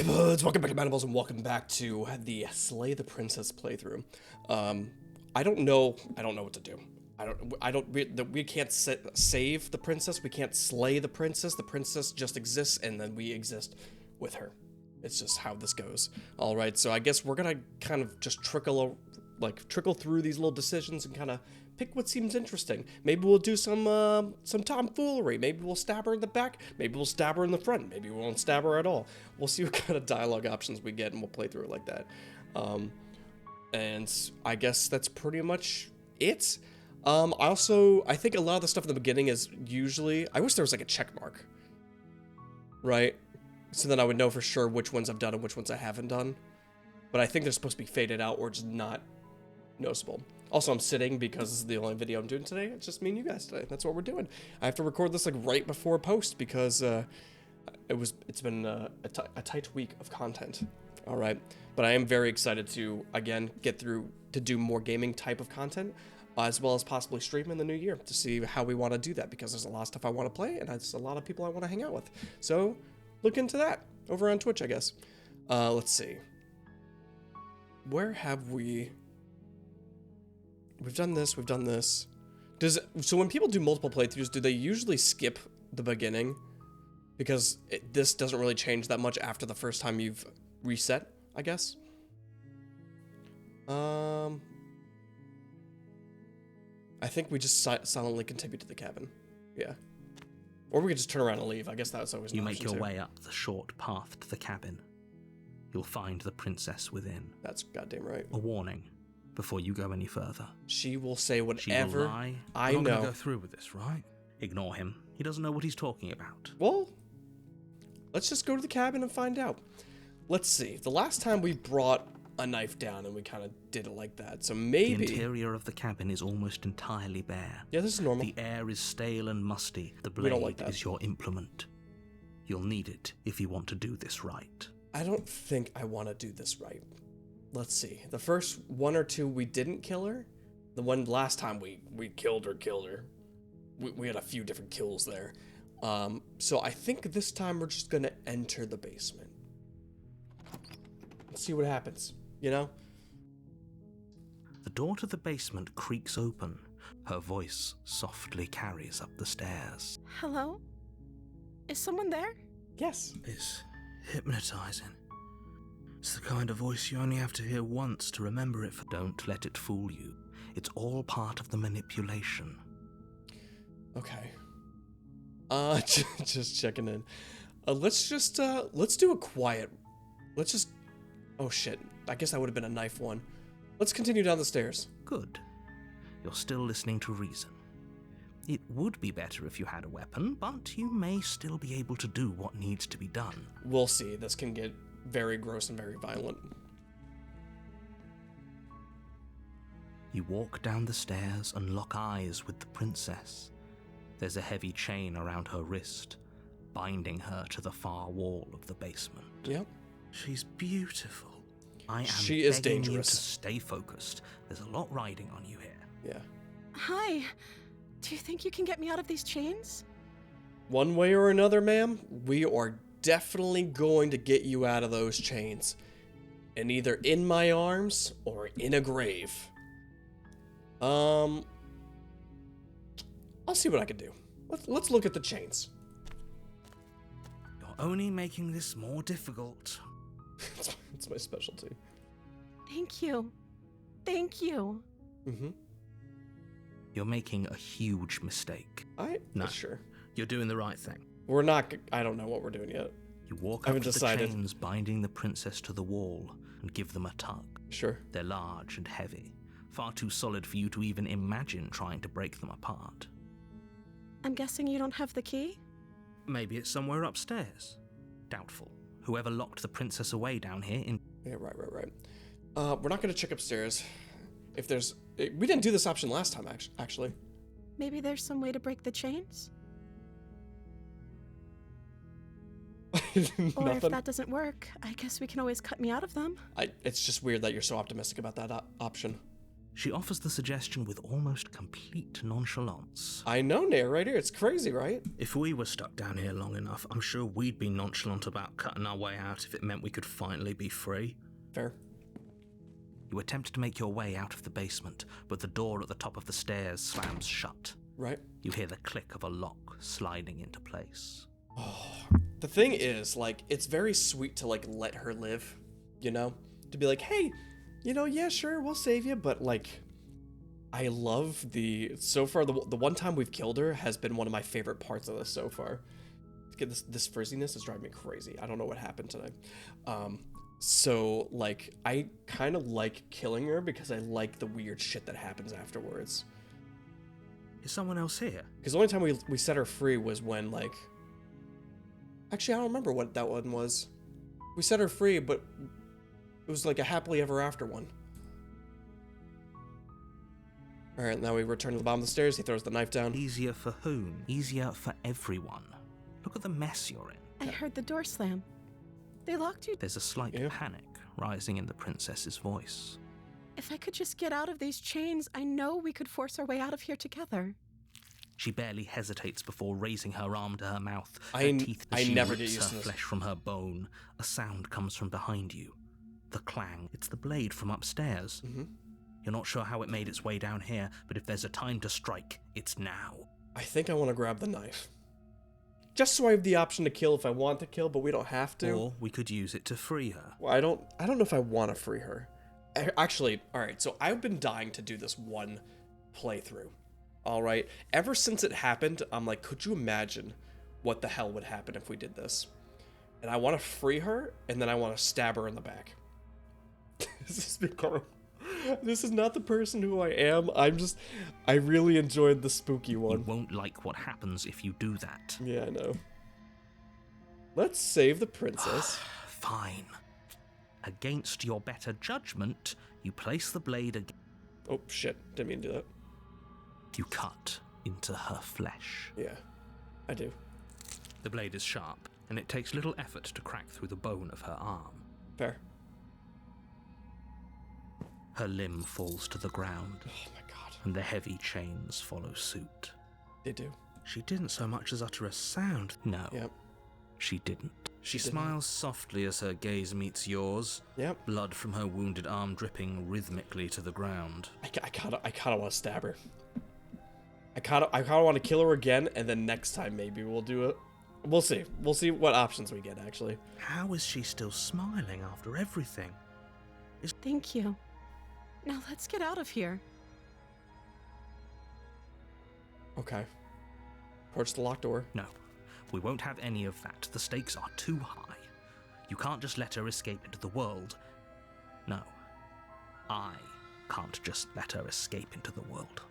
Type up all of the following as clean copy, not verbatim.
Hey buds, welcome back to Maniballs and welcome back to the Slay the Princess playthrough. I don't know what to do. We can't save the princess, we can't slay the princess just exists and then we exist with her. It's just how this goes. Alright, so I guess we're gonna kind of just trickle through these little decisions and kind of pick what seems interesting. Maybe we'll do some tomfoolery. Maybe we'll stab her in the back. Maybe we'll stab her in the front. Maybe we won't stab her at all. We'll see what kind of dialogue options we get, and we'll play through it like that. And I guess that's pretty much it. I think a lot of the stuff in the beginning is usually... I wish there was like a check mark. Right? So then I would know for sure which ones I've done and which ones I haven't done. But I think they're supposed to be faded out or just not noticeable. Also, I'm sitting because this is the only video I'm doing today. It's just me and you guys today. That's what we're doing. I have to record this like right before post because it's been a tight week of content. All right, but I am very excited to again get through to do more gaming type of content, as well as possibly stream in the new year to see how we want to do that because there's a lot of stuff I want to play and there's a lot of people I want to hang out with. So look into that over on Twitch, I guess. Let's see. Where have we? We've done this, we've done this. So when people do multiple playthroughs, do they usually skip the beginning? Because this doesn't really change that much after the first time you've reset, I guess. I think we just silently continue to the cabin. Yeah. Or we could just turn around and leave. I guess that's always an option. You make your way up the short path to the cabin. You'll find the princess within. That's goddamn right. A warning. Before you go any further. She will say whatever she will lie. I know. Not gonna go through with this, right? Ignore him. He doesn't know what he's talking about. Well, let's just go to the cabin and find out. Let's see. The last time we brought a knife down and we kind of did it like that. So maybe... The interior of the cabin is almost entirely bare. Yeah, this is normal. The air is stale and musty. The blade is your implement. You'll need it if you want to do this right. I don't think I want to do this right. Let's see. The first one or two we didn't kill her. The one last time we killed her. We had a few different kills there. So I think this time we're just gonna enter the basement. Let's see what happens, you know? The door to the basement creaks open. Her voice softly carries up the stairs. Hello? Is someone there? Yes. It's hypnotizing. It's the kind of voice you only have to hear once to remember it. Don't let it fool you. It's all part of the manipulation. Okay. Just checking in. Let's do a quiet. Oh shit. I guess that would have been a knife one. Let's continue down the stairs. Good. You're still listening to reason. It would be better if you had a weapon, but you may still be able to do what needs to be done. We'll see. This can get very gross and very violent. You walk down the stairs and lock eyes with the princess. There's a heavy chain around her wrist, binding her to the far wall of the basement. Yep. She's beautiful. She is dangerous. You to stay focused. There's a lot riding on you here. Yeah. Hi. Do you think you can get me out of these chains? One way or another, ma'am, we are definitely going to get you out of those chains. And either in my arms or in a grave. I'll see what I can do. Let's look at the chains. You're only making this more difficult. It's my specialty. Thank you. Thank you. Mm-hmm. You're making a huge mistake. No. Sure. You're doing the right thing. We're not... I don't know what we're doing yet. You walk up to the chains binding the princess to the wall and give them a tug. Sure. They're large and heavy. Far too solid for you to even imagine trying to break them apart. I'm guessing you don't have the key? Maybe it's somewhere upstairs. Doubtful. Whoever locked the princess away down here in... Yeah, right. We're not going to check upstairs. If there's... We didn't do this option last time, actually. Maybe there's some way to break the chains? Or if that doesn't work, I guess we can always cut me out of them. It's just weird that you're so optimistic about that option. She offers the suggestion with almost complete nonchalance. I know, narrator. It's crazy, right? If we were stuck down here long enough, I'm sure we'd be nonchalant about cutting our way out if it meant we could finally be free. Fair. You attempt to make your way out of the basement, but the door at the top of the stairs slams shut. Right. You hear the click of a lock sliding into place. Oh, the thing is, like, it's very sweet to, like, let her live, you know? To be like, hey, you know, yeah, sure, we'll save you, but, like, I love so far, the one time we've killed her has been one of my favorite parts of this so far. This frizziness is driving me crazy. I don't know what happened tonight. So, like, I kind of like killing her because I like the weird shit that happens afterwards. Is someone else here? Because the only time we set her free was when, like... Actually, I don't remember what that one was. We set her free, but it was like a happily ever after one. Alright, now we return to the bottom of the stairs. He throws the knife down. Easier for whom? Easier for everyone. Look at the mess you're in. I heard the door slam. They locked you. There's a slight panic rising in the princess's voice. If I could just get out of these chains, I know we could force our way out of here together. She barely hesitates before raising her arm to her mouth. I never get rips used to her this. flesh from her bone. A sound comes from behind you. The clang. It's the blade from upstairs. Mm-hmm. You're not sure how it made its way down here, but if there's a time to strike, it's now. I think I want to grab the knife. Just so I have the option to kill if I want to kill, but we don't have to. Or we could use it to free her. Well, I don't know if I want to free her. Actually, alright, so I've been dying to do this one playthrough. Alright? Ever since it happened, I'm like, could you imagine what the hell would happen if we did this? And I want to free her, and then I want to stab her in the back. This is not the person who I am. I really enjoyed the spooky one. You won't like what happens if you do that. Yeah, I know. Let's save the princess. Fine. Against your better judgment, you place the blade again. Oh, shit. Didn't mean to do that. You cut into her flesh. Yeah, I do. The blade is sharp, and it takes little effort to crack through the bone of her arm. Fair. Her limb falls to the ground. Oh my god. And the heavy chains follow suit. They do. She didn't so much as utter a sound. No. Yep. She didn't. She didn't. smiles softly as her gaze meets yours. Yep. Blood from her wounded arm dripping rhythmically to the ground. I kind of want to stab her. I kind of want to kill her again, and then next time maybe we'll do it. We'll see. We'll see what options we get, actually. How is she still smiling after everything? Thank you. Now let's get out of here. Okay. Approach the locked door. No, we won't have any of that. The stakes are too high. You can't just let her escape into the world. No, I can't just let her escape into the world.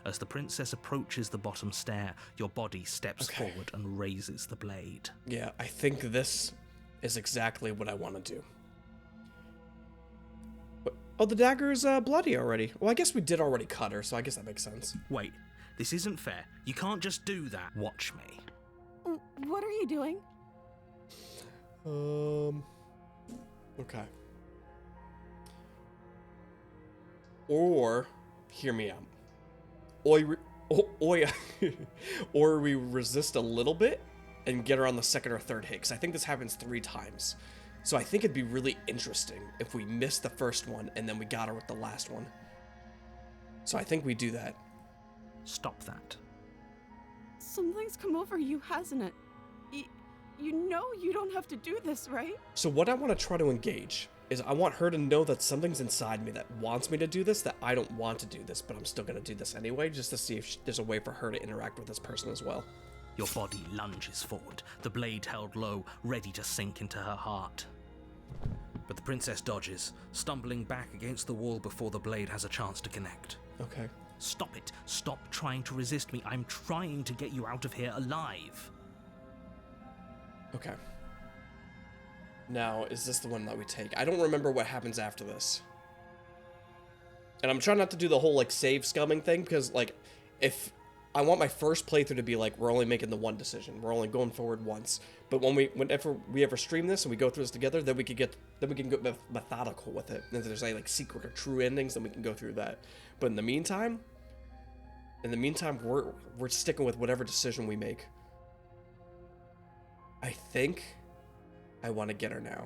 As the princess approaches the bottom stair, your body steps forward and raises the blade. Yeah, I think this is exactly what I want to do. Oh, the dagger is bloody already. Well, I guess we did already cut her, so I guess that makes sense. Wait, this isn't fair. You can't just do that. Watch me. What are you doing? Okay. Or, hear me out. Or we resist a little bit and get her on the second or third hit, because I think this happens 3 times. So I think it'd be really interesting if we missed the first one and then we got her with the last one. So I think we do that. Stop that. Something's come over you, hasn't it? You know you don't have to do this, right? So what I want to try to engage is I want her to know that something's inside me that wants me to do this, that I don't want to do this, but I'm still going to do this anyway, just to see if there's a way for her to interact with this person as well. Your body lunges forward, the blade held low, ready to sink into her heart. But the princess dodges, stumbling back against the wall before the blade has a chance to connect. Okay. Stop it. Stop trying to resist me. I'm trying to get you out of here alive. Okay. Now, is this the one that we take? I don't remember what happens after this. And I'm trying not to do the whole, like, save scumming thing, because, like, if I want my first playthrough to be like, we're only making the one decision. We're only going forward once. But whenever we ever stream this and we go through this together, then we can get methodical with it. And if there's any like secret or true endings, then we can go through that. But in the meantime, we're sticking with whatever decision we make. I think I want to get her now.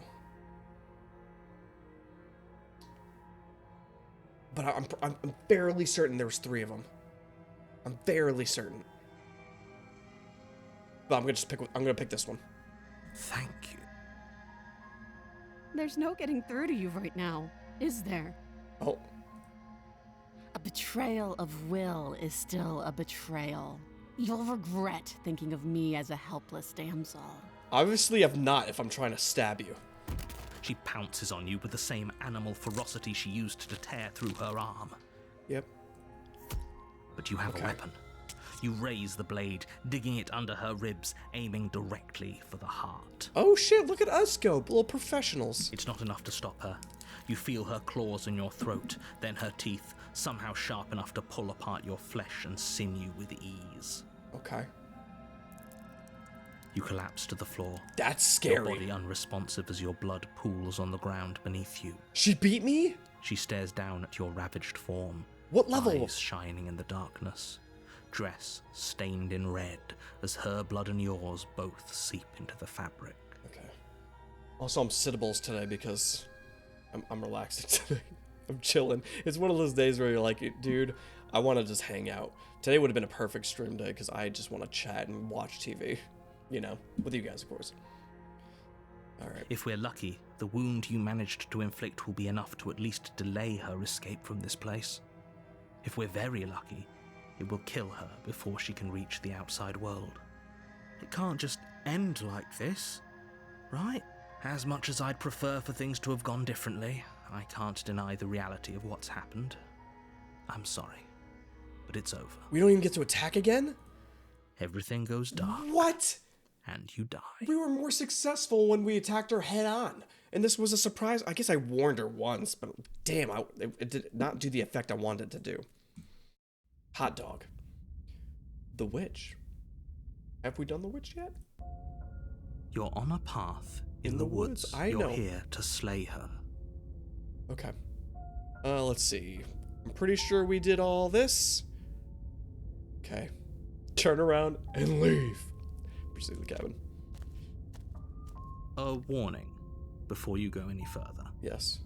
But I'm fairly certain there was 3 of them. I'm fairly certain. But I'm gonna pick this one. Thank you. There's no getting through to you right now, is there? Oh. A betrayal of will is still a betrayal. You'll regret thinking of me as a helpless damsel. Obviously, I've not if I'm trying to stab you. She pounces on you with the same animal ferocity she used to tear through her arm. Yep. But you have a weapon. You raise the blade, digging it under her ribs, aiming directly for the heart. Oh shit, look at us go, little professionals. It's not enough to stop her. You feel her claws in your throat, then her teeth, somehow sharp enough to pull apart your flesh and sinew with ease. Okay. You collapse to the floor. That's scary. Your body unresponsive as your blood pools on the ground beneath you. She beat me? She stares down at your ravaged form. What level? Eyes shining in the darkness. Dress stained in red as her blood and yours both seep into the fabric. Okay. Also, I'm sittables today because I'm relaxing today. I'm chilling. It's one of those days where you're like, dude, I want to just hang out. Today would have been a perfect stream day because I just want to chat and watch TV. You know, with you guys, of course. All right. If we're lucky, the wound you managed to inflict will be enough to at least delay her escape from this place. If we're very lucky, it will kill her before she can reach the outside world. It can't just end like this, right? As much as I'd prefer for things to have gone differently, I can't deny the reality of what's happened. I'm sorry, but it's over. We don't even get to attack again? Everything goes dark. What? And you die. We were more successful when we attacked her head on. And this was a surprise. I guess I warned her once, but damn, it did not do the effect I wanted it to do. Hot dog. The witch. Have we done the witch yet? You're on a path in the woods. I You're know. here to slay her. Okay. Let's see. I'm pretty sure we did all this. Okay. Turn around and leave. Proceed to the cabin. A warning before you go any further. Yes.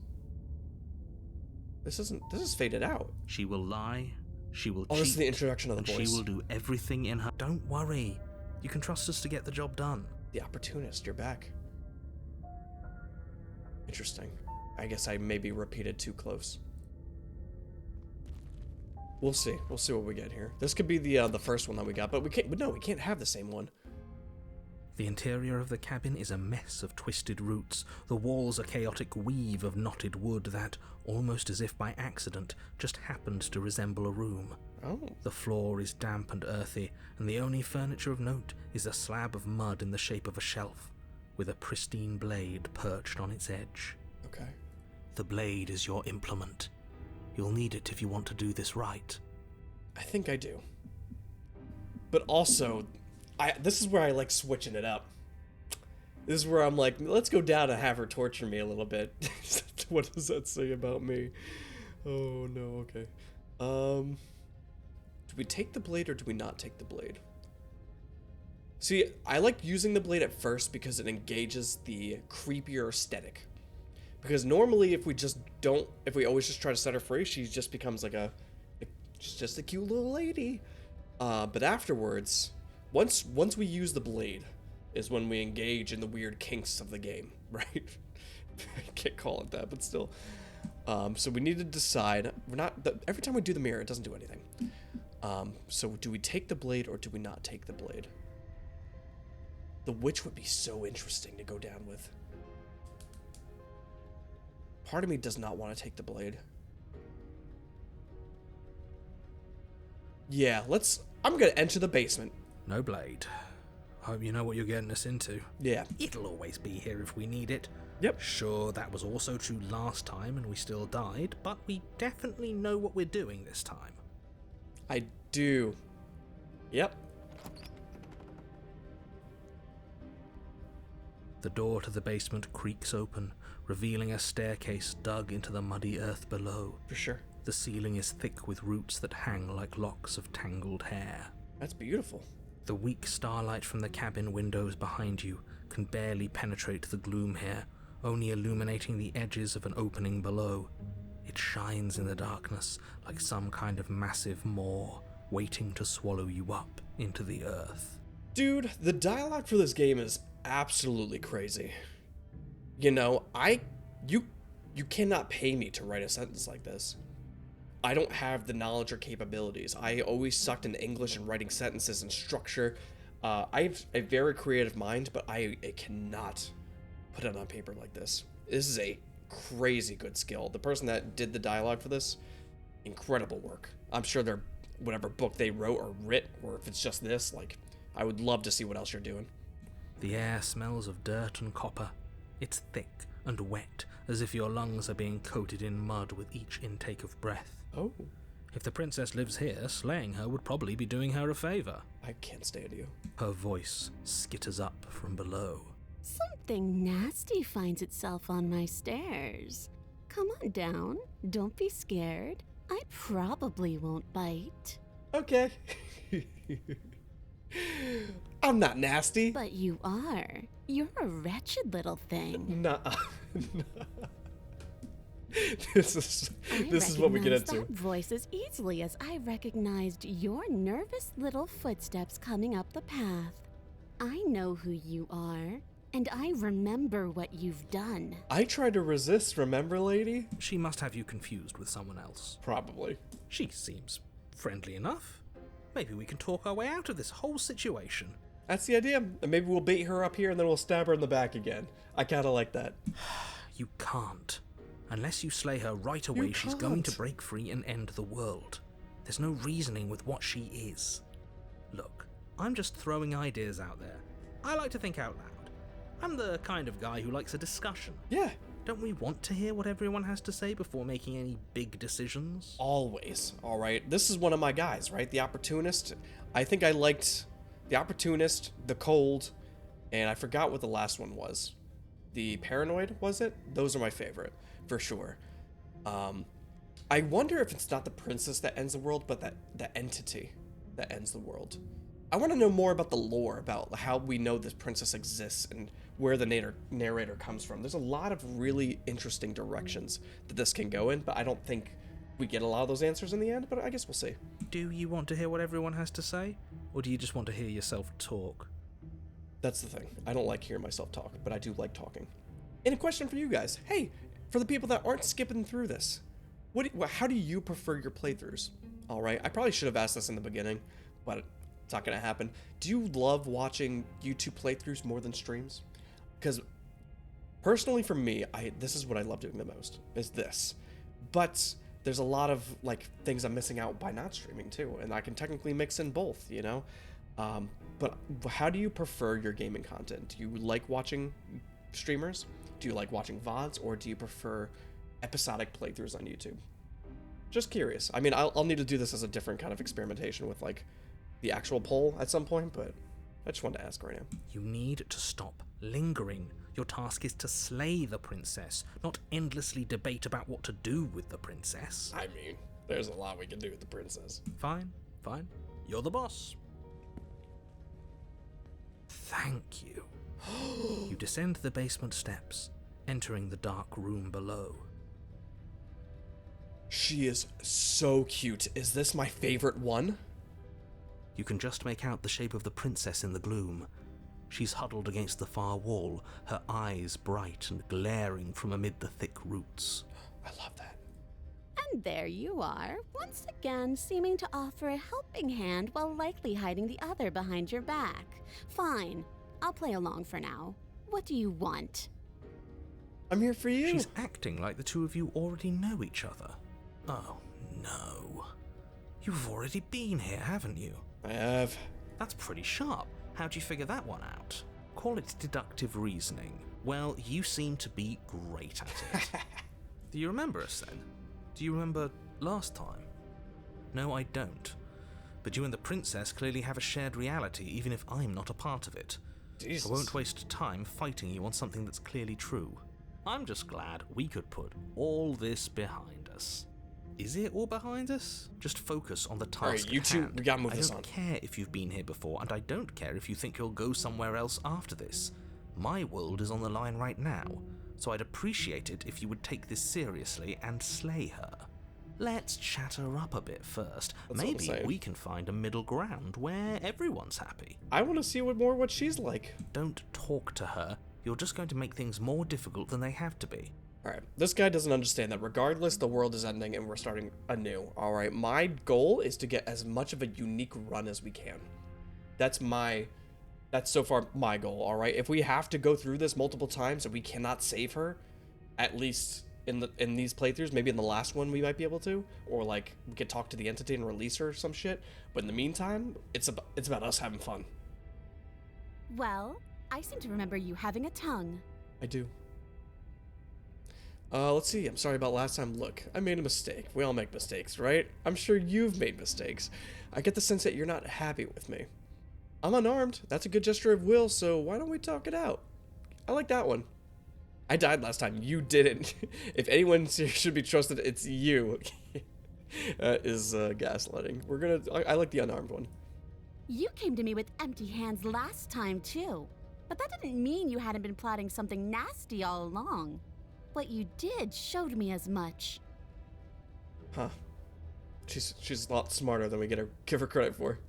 This is faded out. She will lie, she will cheat. Oh, this is the introduction of the and voice. she will do everything in her. Don't worry. You can trust us to get the job done. The opportunist, you're back. Interesting. I guess I maybe repeated too close. We'll see. We'll see what we get here. This could be the first one that we got, but we can't. But no, we can't have the same one. The interior of the cabin is a mess of twisted roots. The walls a chaotic weave of knotted wood that, almost as if by accident, just happened to resemble a room. Oh. The floor is damp and earthy, and the only furniture of note is a slab of mud in the shape of a shelf, with a pristine blade perched on its edge. Okay. The blade is your implement. You'll need it if you want to do this right. I think I do. But also, this is where I like switching it up. This is where I'm like, let's go down and have her torture me a little bit. What does that say about me? Oh no, okay. Do we take the blade or do we not take the blade? See, I like using the blade at first because it engages the creepier aesthetic. Because normally if we always just try to set her free, she just becomes like she's just a cute little lady. But afterwards, once we use the blade is when we engage in the weird kinks of the game, right? I can't call it that, but still. So we need to decide. Every time we do the mirror, it doesn't do anything. So do we take the blade or do we not take the blade? The witch would be so interesting to go down with. Part of me does not want to take the blade. Yeah, I'm gonna enter the basement. No blade. Hope you know what you're getting us into. Yeah. It'll always be here if we need it. Yep. Sure, that was also true last time and we still died, but we definitely know what we're doing this time. I do. Yep. The door to the basement creaks open, revealing a staircase dug into the muddy earth below. For sure. The ceiling is thick with roots that hang like locks of tangled hair. That's beautiful. The weak starlight from the cabin windows behind you can barely penetrate the gloom here, only illuminating the edges of an opening below. It shines in the darkness like some kind of massive maw, waiting to swallow you up into the earth. Dude, the dialogue for this game is absolutely crazy. You know, you cannot pay me to write a sentence like this. I don't have the knowledge or capabilities. I always sucked in English and writing sentences and structure. I have a very creative mind, but I cannot put it on paper like this. This is a crazy good skill. The person that did the dialogue for this, incredible work. I'm sure they're whatever book they wrote or writ, or if it's just this, like, I would love to see what else you're doing. The air smells of dirt and copper. It's thick and wet, as if your lungs are being coated in mud with each intake of breath. Oh. If the princess lives here, slaying her would probably be doing her a favor. I can't stand you. Her voice skitters up from below. Something nasty finds itself on my stairs. Come on down. Don't be scared. I probably won't bite. Okay. I'm not nasty. But you are. You're a wretched little thing. Nah. This is what we get into. That voice as easily as I recognized your nervous little footsteps coming up the path. I know who you are, and I remember what you've done. I tried to resist, remember, lady? She must have you confused with someone else. Probably. She seems friendly enough. Maybe we can talk our way out of this whole situation. That's the idea. And maybe we'll bait her up here and then we'll stab her in the back again. I kind of like that. You can't. Unless you slay her right away, she's going to break free and end the world. There's no reasoning with what she is. Look, I'm just throwing ideas out there. I like to think out loud. I'm the kind of guy who likes a discussion. Yeah. Don't we want to hear what everyone has to say before making any big decisions? Always. All right. This is one of my guys, right? The opportunist. I think I liked the opportunist, the cold, and I forgot what the last one was. The paranoid, was it? Those are my favorite, for sure. I wonder if it's not the princess that ends the world, but the entity that ends the world. I want to know more about the lore, about how we know this princess exists and where the narrator comes from. There's a lot of really interesting directions that this can go in, but I don't think we get a lot of those answers in the end, but I guess we'll see. Do you want to hear what everyone has to say? Or do you just want to hear yourself talk? That's the thing. I don't like hearing myself talk, but I do like talking. And a question for you guys. Hey, for the people that aren't skipping through this, how do you prefer your playthroughs? All right, I probably should have asked this in the beginning, but it's not going to happen. Do you love watching YouTube playthroughs more than streams? Because personally for me, this is what I love doing the most, is this. But there's a lot of things I'm missing out by not streaming too, and I can technically mix in both, you know? But how do you prefer your gaming content? Do you like watching streamers? Do you like watching VODs, or do you prefer episodic playthroughs on YouTube? Just curious. I mean, I'll need to do this as a different kind of experimentation with the actual poll at some point, but I just wanted to ask right now. You need to stop lingering. Your task is to slay the princess, not endlessly debate about what to do with the princess. I mean, there's a lot we can do with the princess. Fine. You're the boss. Thank you. You descend the basement steps, entering the dark room below. She is so cute. Is this my favorite one? You can just make out the shape of the princess in the gloom. She's huddled against the far wall, her eyes bright and glaring from amid the thick roots. I love that. And there you are, once again seeming to offer a helping hand while likely hiding the other behind your back. Fine, I'll play along for now. What do you want? I'm here for you. She's acting like the two of you already know each other. Oh, no. You've already been here, haven't you? I have. That's pretty sharp. How'd you figure that one out? Call it deductive reasoning. Well, you seem to be great at it. Do you remember us then? Do you remember last time? No, I don't. but you and the princess clearly have a shared reality, even if I'm not a part of it. Jesus. I won't waste time fighting you on something that's clearly true. I'm just glad we could put all this behind us. Is it all behind us? Just focus on the task Alright, you at two, hand. we gotta move this I on. don't care if you've been here before, and I don't care if you think you'll go somewhere else after this. My world is on the line right now, so I'd appreciate it if you would take this seriously and slay her. Let's chat her up a bit first. That's what I'm Maybe saying. we can find a middle ground where everyone's happy. I want to see what she's like. Don't talk to her. You're just going to make things more difficult than they have to be. Alright, this guy doesn't understand that regardless, the world is ending and we're starting anew. Alright, my goal is to get as much of a unique run as we can. That's so far my goal, alright? If we have to go through this multiple times and we cannot save her, at least in these playthroughs, maybe in the last one we might be able to, or like we could talk to the entity and release her or some shit. But in the meantime, it's about us having fun. Well, I seem to remember you having a tongue. I do. Let's see. I'm sorry about last time. Look, I made a mistake. We all make mistakes, right? I'm sure you've made mistakes. I get the sense that you're not happy with me. I'm unarmed. That's a good gesture of will, so why don't we talk it out? I like that one. I died last time. You didn't. If anyone should be trusted, it's you. That is gaslighting. I like the unarmed one. You came to me with empty hands last time, too. But that didn't mean you hadn't been plotting something nasty all along. What you did showed me as much. Huh. She's a lot smarter than we give her credit for.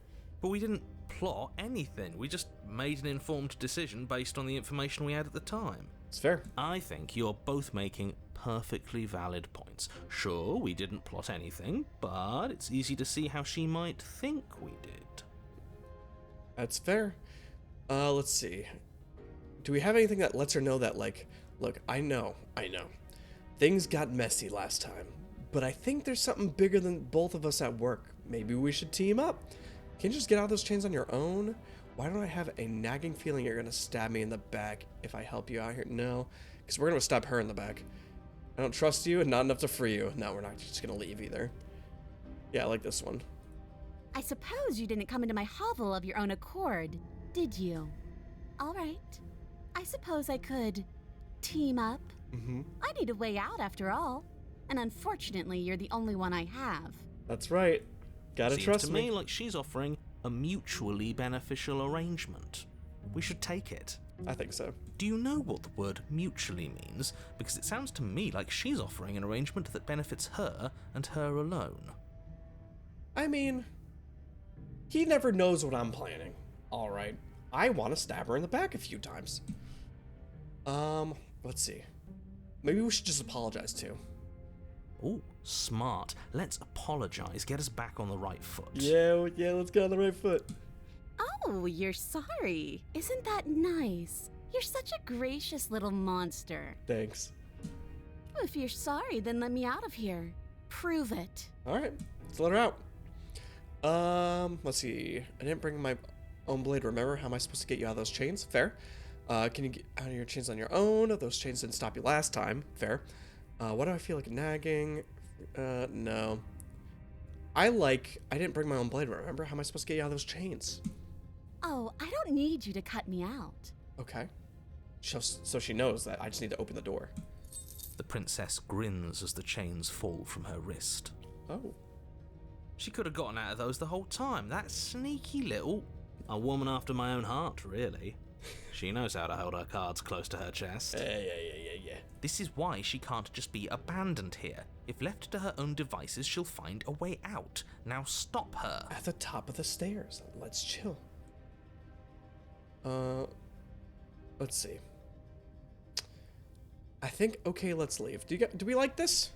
But we didn't plot anything. We just made an informed decision based on the information we had at the time. It's fair. I think you're both making perfectly valid points. Sure, we didn't plot anything, but it's easy to see how she might think we did. That's fair. Let's see. Do we have anything that lets her know that, like, look, I know. Things got messy last time, but I think there's something bigger than both of us at work. Maybe we should team up. Can you just get out of those chains on your own? Why don't I have a nagging feeling you're gonna stab me in the back if I help you out here? No, because we're gonna stab her in the back. I don't trust you and not enough to free you. No, we're not just gonna leave either. Yeah, I like this one. I suppose you didn't come into my hovel of your own accord, did you? All right. I suppose I could team up. Mm-hmm. I need a way out after all. And unfortunately, you're the only one I have. That's right. Gotta Seems trust to me. me like she's offering a mutually beneficial arrangement. We should take it. I think so. Do you know what the word mutually means? Because it sounds to me like she's offering an arrangement that benefits her and her alone. I mean, he never knows what I'm planning. Alright. I want to stab her in the back a few times. Let's see. Maybe we should just apologize too. Ooh, smart. Let's apologize, get us back on the right foot. Yeah, let's get on the right foot. Oh, you're sorry. Isn't that nice? You're such a gracious little monster. Thanks. If you're sorry, then let me out of here. Prove it. Alright, let's let her out. Let's see. I didn't bring my own blade, remember? How am I supposed to get you out of those chains? Fair. Can you get out of your chains on your own? Those chains didn't stop you last time. Fair. Why do I feel like nagging? No. I didn't bring my own blade, remember? How am I supposed to get you out of those chains? Oh, I don't need you to cut me out. Okay. So she knows that I just need to open the door. The princess grins as the chains fall from her wrist. Oh. She could have gotten out of those the whole time. That sneaky little... A woman after my own heart, really. She knows how to hold her cards close to her chest. Yeah. This is why she can't just be abandoned here. If left to her own devices, she'll find a way out. Now stop her. At the top of the stairs. Let's chill. Let's see. I think, okay, let's leave. Do we like this?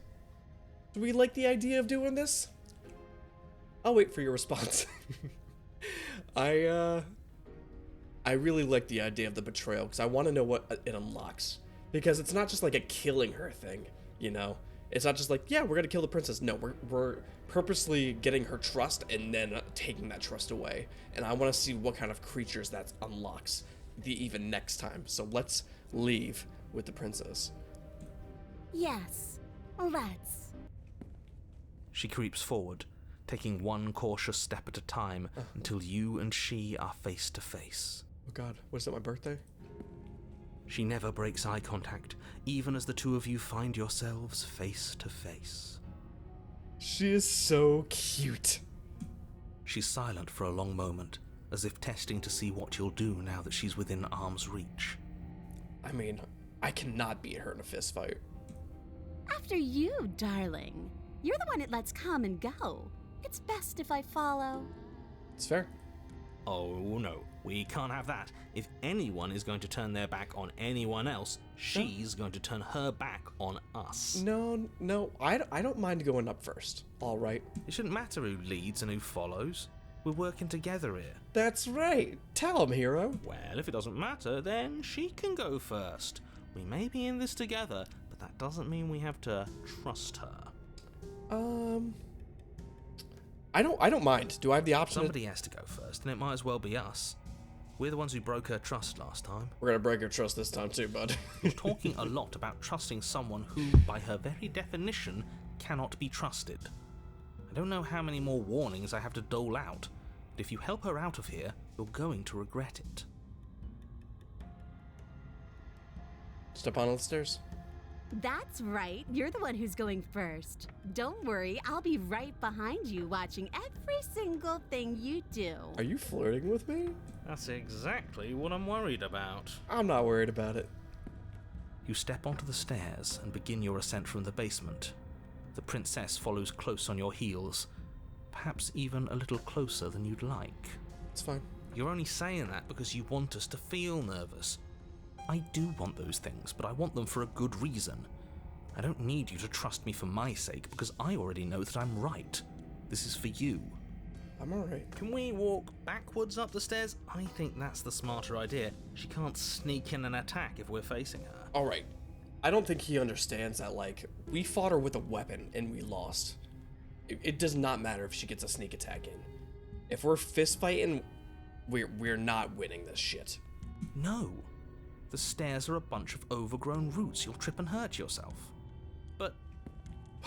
Do we like the idea of doing this? I'll wait for your response. I really like the idea of the betrayal because I want to know what it unlocks. Because it's not just like a killing her thing, you know? It's not just like, yeah, we're gonna kill the princess. No, we're purposely getting her trust and then taking that trust away. And I want to see what kind of creatures that unlocks even next time. So let's leave with the princess. Yes, let's. She creeps forward, taking one cautious step at a time until you and she are face to face. Oh god, was it my birthday? She never breaks eye contact, even as the two of you find yourselves face to face. She is so cute. She's silent for a long moment, as if testing to see what you'll do now that she's within arm's reach. I mean, I cannot beat her in a fist fight. After you, darling. You're the one it lets come and go. It's best if I follow. It's fair. Oh no, we can't have that. If anyone is going to turn their back on anyone else, she's going to turn her back on us. No, I don't mind going up first. All right. It shouldn't matter who leads and who follows. We're working together here. That's right. Tell him, hero. Well, if it doesn't matter, then she can go first. We may be in this together, but that doesn't mean we have to trust her. I don't mind. Do I have the option? Somebody has to go first, and it might as well be us. We're the ones who broke her trust last time. We're gonna break her trust this time too, bud. You're talking a lot about trusting someone who, by her very definition, cannot be trusted. I don't know how many more warnings I have to dole out, but if you help her out of here, you're going to regret it. Step on the stairs. That's right. You're the one who's going first. Don't worry, I'll be right behind you watching every single thing you do. Are you flirting with me? That's exactly what I'm worried about. I'm not worried about it. You step onto the stairs and begin your ascent from the basement. The princess follows close on your heels, perhaps even a little closer than you'd like. It's fine. You're only saying that because you want us to feel nervous. I do want those things, but I want them for a good reason. I don't need you to trust me for my sake, because I already know that I'm right. This is for you. I'm alright. Can we walk backwards up the stairs? I think that's the smarter idea. She can't sneak in and attack if we're facing her. Alright. I don't think he understands that, like, we fought her with a weapon and we lost. It does not matter if she gets a sneak attack in. If we're fist fighting, we're not winning this shit. No. The stairs are a bunch of overgrown roots. You'll trip and hurt yourself. But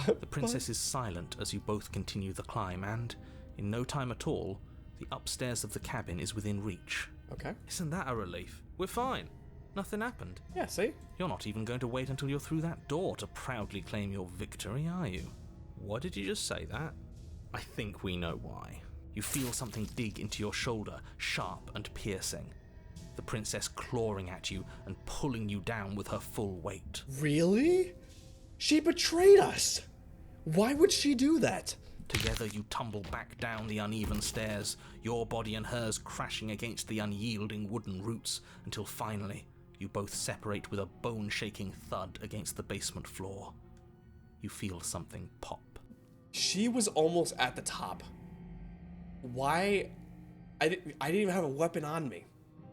the princess is silent as you both continue the climb, and in no time at all, the upstairs of the cabin is within reach. Okay. Isn't that a relief? We're fine. Nothing happened. Yeah, see? You're not even going to wait until you're through that door to proudly claim your victory, are you? Why did you just say that? I think we know why. You feel something dig into your shoulder, sharp and piercing. The princess clawing at you and pulling you down with her full weight. Really? She betrayed us! Why would she do that? Together you tumble back down the uneven stairs, your body and hers crashing against the unyielding wooden roots, until finally you both separate with a bone-shaking thud against the basement floor. You feel something pop. She was almost at the top. Why? I didn't even have a weapon on me.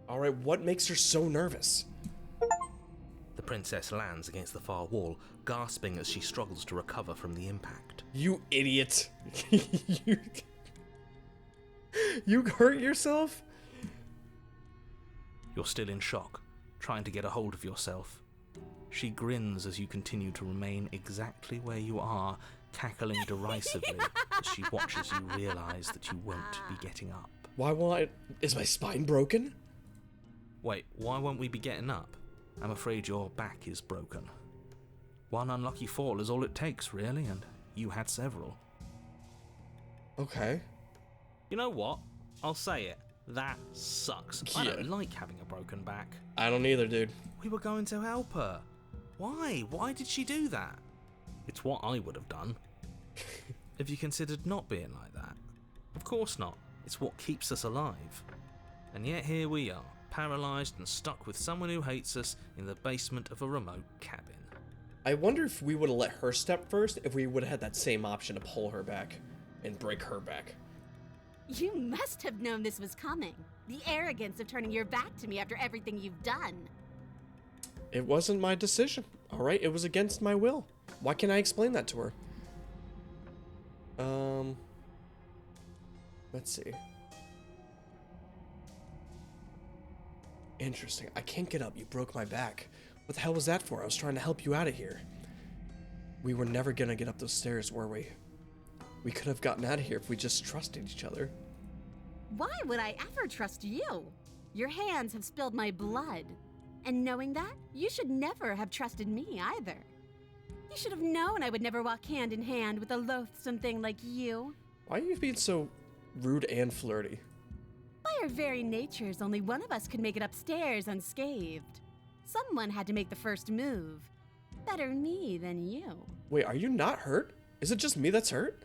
Alright, what makes her so nervous? The princess lands against the far wall, gasping as she struggles to recover from the impact. You idiot. You hurt yourself? You're still in shock, trying to get a hold of yourself. She grins as you continue to remain exactly where you are, cackling derisively as she watches you realize that you won't be getting up. Why won't I? Is my spine broken? Wait, why won't we be getting up? I'm afraid your back is broken. One unlucky fall is all it takes, really, and you had several. Okay. You know what? I'll say it. That sucks. I Yeah. don't like having a broken back. I don't either, dude. We were going to help her. Why? Why did she do that? It's what I would have done. Have you considered not being like that? Of course not. It's what keeps us alive. And yet here we are, paralysed and stuck with someone who hates us in the basement of a remote cabin. I wonder if we would have let her step first, if we would have had that same option to pull her back and break her back. You must have known this was coming. The arrogance of turning your back to me after everything you've done. It wasn't my decision, alright? It was against my will. Why can't I explain that to her? Let's see. Interesting. I can't get up. You broke my back. What the hell was that for? I was trying to help you out of here. We were never gonna get up those stairs, were we? We could have gotten out of here if we just trusted each other. Why would I ever trust you? Your hands have spilled my blood. And knowing that, you should never have trusted me either. You should have known I would never walk hand in hand with a loathsome thing like you. Why are you being so rude and flirty? By our very natures, only one of us could make it upstairs unscathed. Someone had to make the first move. Better me than you. Wait, are you not hurt? Is it just me that's hurt?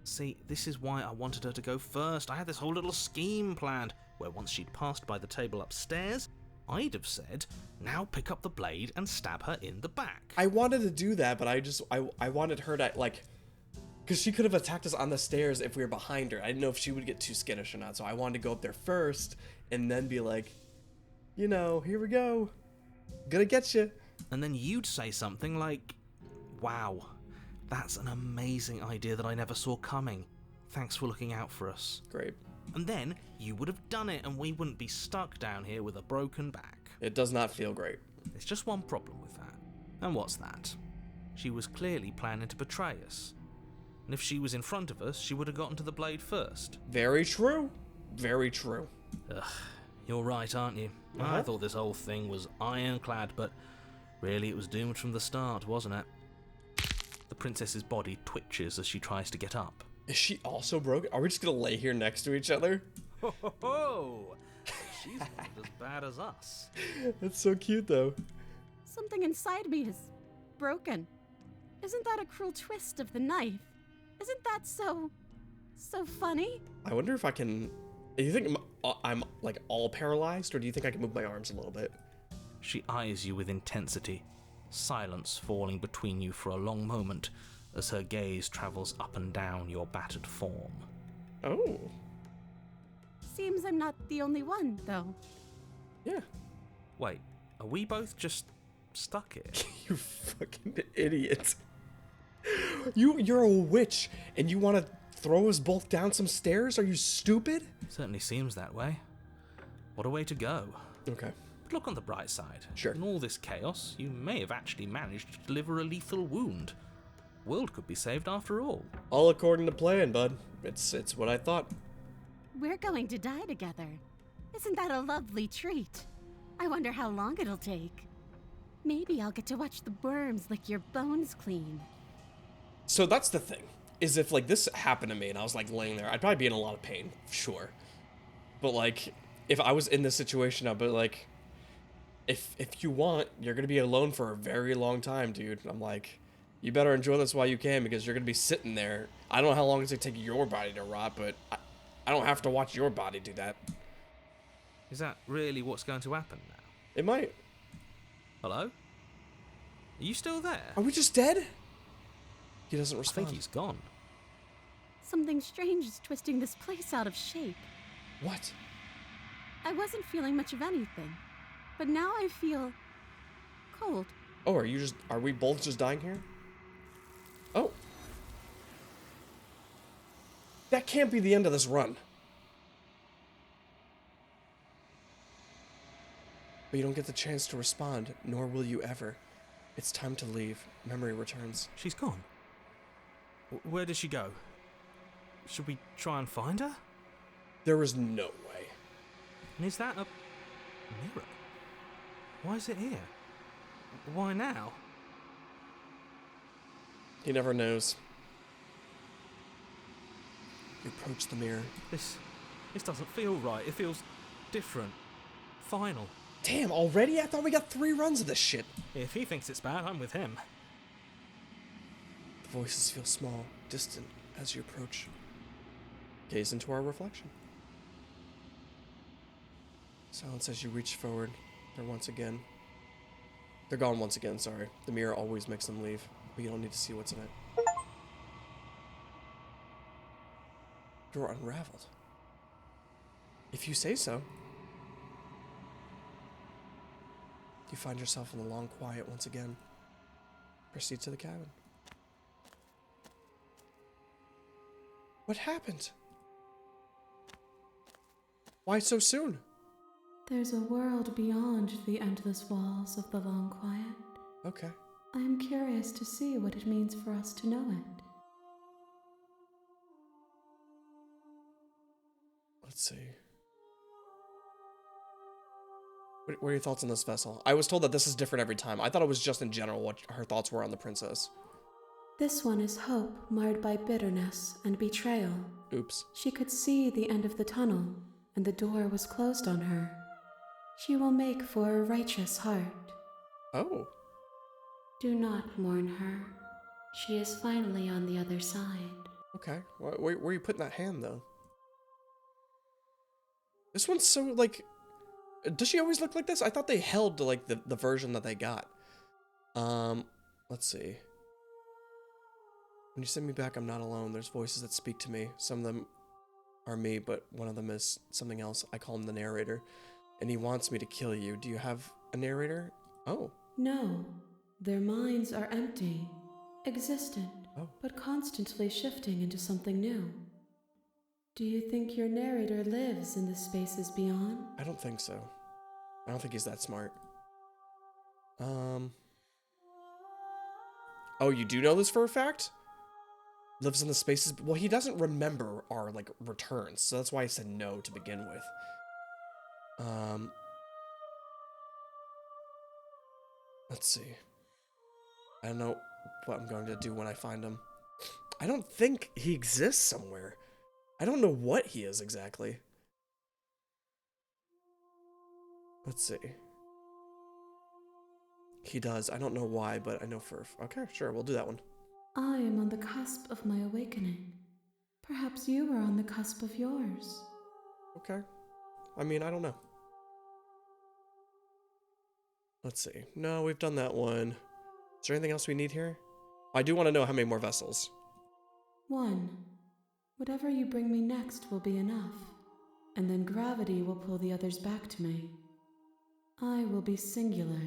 See, this is why I wanted her to go first. I had this whole little scheme planned, where once she'd passed by the table upstairs, I'd have said, now pick up the blade and stab her in the back. I wanted to do that, but I wanted her to, like, because she could have attacked us on the stairs if we were behind her. I didn't know if she would get too skittish or not, so I wanted to go up there first and then be like, you know, here we go. Gonna get you. And then you'd say something like, wow, that's an amazing idea that I never saw coming. Thanks for looking out for us. Great. And then you would have done it and we wouldn't be stuck down here with a broken back. It does not feel great. There's just one problem with that. And what's that? She was clearly planning to betray us. And if she was in front of us, she would have gotten to the blade first. Very true. Very true. Ugh, you're right, aren't you? I thought this whole thing was ironclad, but really it was doomed from the start, wasn't it? The princess's body twitches as she tries to get up. Is she also broken? Are we just gonna lay here next to each other? Ho ho ho! She's not as bad as us. That's so cute, though. Something inside me is broken. Isn't that a cruel twist of the knife? Isn't that so funny? I wonder if I can... Do you think I'm like all paralyzed, or do you think I can move my arms a little bit? She eyes you with intensity, silence falling between you for a long moment as her gaze travels up and down your battered form. Oh. Seems I'm not the only one, though. Yeah. Wait, are we both just stuck here? You fucking idiot. You're a witch, and you want to throw us both down some stairs? Are you stupid? Certainly seems that way. What a way to go. Okay. But look on the bright side. Sure. In all this chaos, you may have actually managed to deliver a lethal wound. World could be saved after all. All according to plan, bud. It's what I thought. We're going to die together. Isn't that a lovely treat? I wonder how long it'll take. Maybe I'll get to watch the worms lick your bones clean. So that's the thing, is if like this happened to me and I was like laying there, I'd probably be in a lot of pain, sure. But like, if I was in this situation, I'd be like, if you want, you're gonna be alone for a very long time, dude. I'm like, you better enjoy this while you can, because you're gonna be sitting there. I don't know how long it's gonna take your body to rot, but I don't have to watch your body do that. Is that really what's going to happen now? It might. Hello? Are you still there? Are we just dead? He doesn't I respond. think he's gone. Something strange is twisting this place out of shape. What? I wasn't feeling much of anything, but now I feel cold. Oh, are we both just dying here? Oh. That can't be the end of this run. But you don't get the chance to respond, nor will you ever. It's time to leave. Memory returns. She's gone. Where did she go? Should we try and find her? There is no way. And is that a mirror? Why is it here? Why now? He never knows. You approach the mirror. This doesn't feel right. It feels different. Final. Damn, already? I thought we got 3 runs of this shit. If he thinks it's bad, I'm with him. The voices feel small, distant, as you approach. Gaze into our reflection. Silence as you reach forward. They're gone once again, sorry. The mirror always makes them leave, but you don't need to see what's in it. You're unraveled. If you say so. You find yourself in the long quiet once again. Proceed to the cabin. What happened? Why so soon? There's a world beyond the endless walls of the long quiet. Okay. I am curious to see what it means for us to know it. Let's see. What are your thoughts on this vessel? I was told that this is different every time. I thought it was just in general what her thoughts were on the princess. This one is hope marred by bitterness and betrayal. Oops. She could see the end of the tunnel, and the door was closed on her. She will make for a righteous heart. Oh. Do not mourn her. She is finally on the other side. Okay. Where are you putting that hand, though? This one's so, like... Does she always look like this? I thought they held to, like, the version that they got. Let's see. When you send me back, I'm not alone. There's voices that speak to me. Some of them are me, but one of them is something else. I call him the narrator. And he wants me to kill you. Do you have a narrator? Oh. No, their minds are empty, existent, Oh. but constantly shifting into something new. Do you think your narrator lives in the spaces beyond? I don't think so. I don't think he's that smart. Oh, you do know this for a fact? Lives in the spaces. Well, he doesn't remember our, like, returns, so that's why I said no to begin with. Let's see. I don't know what I'm going to do when I find him. I don't think he exists somewhere. I don't know what he is exactly. Let's see. He does. I don't know why, but I know for... Okay, sure, we'll do that one. I am on the cusp of my awakening. Perhaps you are on the cusp of yours. Okay. I mean, I don't know. Let's see. No, we've done that one. Is there anything else we need here? I do want to know how many more vessels. 1. Whatever you bring me next will be enough, and then gravity will pull the others back to me. I will be singular.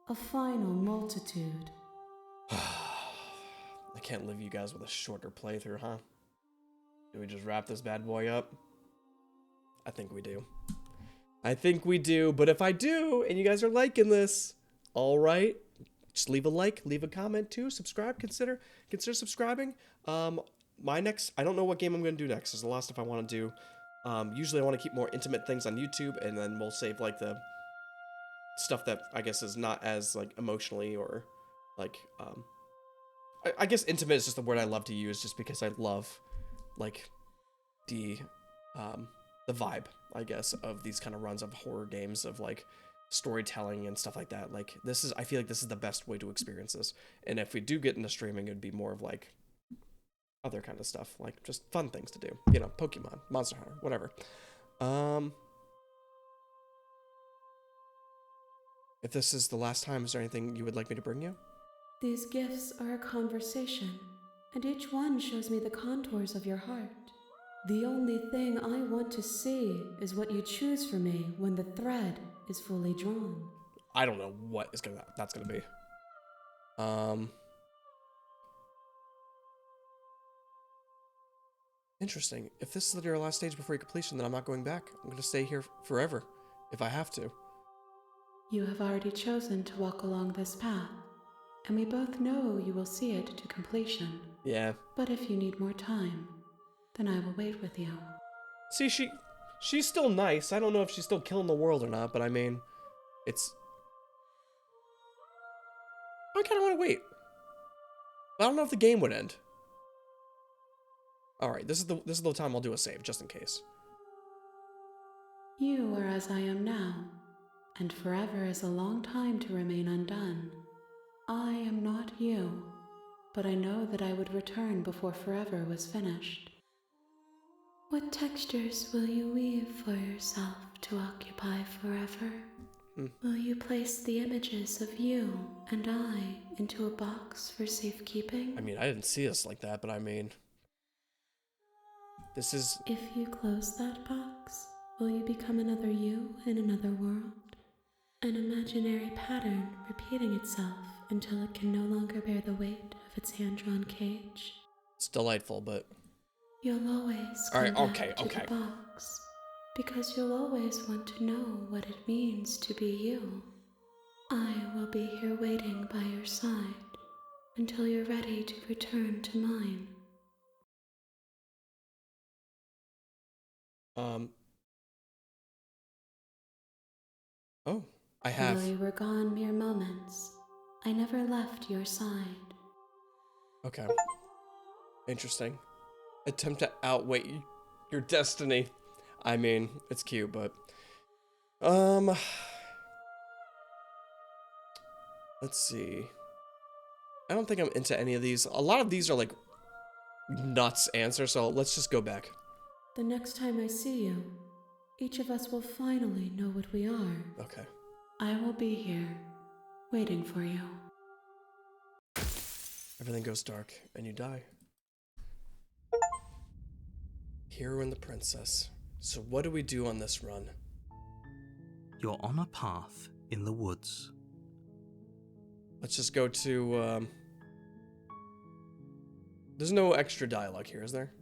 A final multitude. I can't leave you guys with a shorter playthrough, huh? Do we just wrap this bad boy up? I think we do. I think we do, but if I do, and you guys are liking this, all right, just leave a like, leave a comment too, subscribe, consider subscribing. My next, I don't know what game I'm going to do next. There's a lot of stuff I want to do. Usually I want to keep more intimate things on YouTube, and then we'll save, like, the stuff that I guess is not as, like, emotionally or, like, I guess intimate is just the word I love to use, just because I love, like, the vibe, I guess, of these kind of runs of horror games, of, like, storytelling and stuff like that. Like, I feel like this is the best way to experience this. And if we do get into streaming, it'd be more of, like, other kind of stuff, like just fun things to do, you know, Pokemon, Monster Hunter, whatever. If this is the last time, is there anything you would like me to bring you? These gifts are a conversation, and each one shows me the contours of your heart. The only thing I want to see is what you choose for me when the thread is fully drawn. I don't know what that's gonna be. Interesting. If this is your last stage before your completion, then I'm not going back. I'm gonna stay here forever, if I have to. You have already chosen to walk along this path, and we both know you will see it to completion. Yeah. But if you need more time, then I will wait with you. See, she's still nice. I don't know if she's still killing the world or not, but I mean, it's... I kind of want to wait. I don't know if the game would end. All right, this is the time I'll do a save, just in case. You are as I am now, and forever is a long time to remain undone. I am not you, but I know that I would return before forever was finished. What textures will you weave for yourself to occupy forever? Will you place the images of you and I into a box for safekeeping? I mean, I didn't see us like that, but I mean... This is... If you close that box, will you become another you in another world? An imaginary pattern repeating itself until it can no longer bear the weight of its hand-drawn cage? It's delightful, but... You'll always All right, come okay, back to okay. the box, because you'll always want to know what it means to be you. I will be here waiting by your side until you're ready to return to mine. Um. Oh, I have. Though you were gone mere moments, I never left your side. Okay. Interesting. Attempt to outweigh your destiny. I mean, it's cute, but let's see. I don't think I'm into any of these. A lot of these are like nuts answers, so let's just go back. The next time I see you, each of us will finally know what we are. Okay. I will be here, waiting for you. Everything goes dark and you die. Hero and the princess. So what do we do on this run? You're on a path in the woods. Let's just go to, there's no extra dialogue here, is there?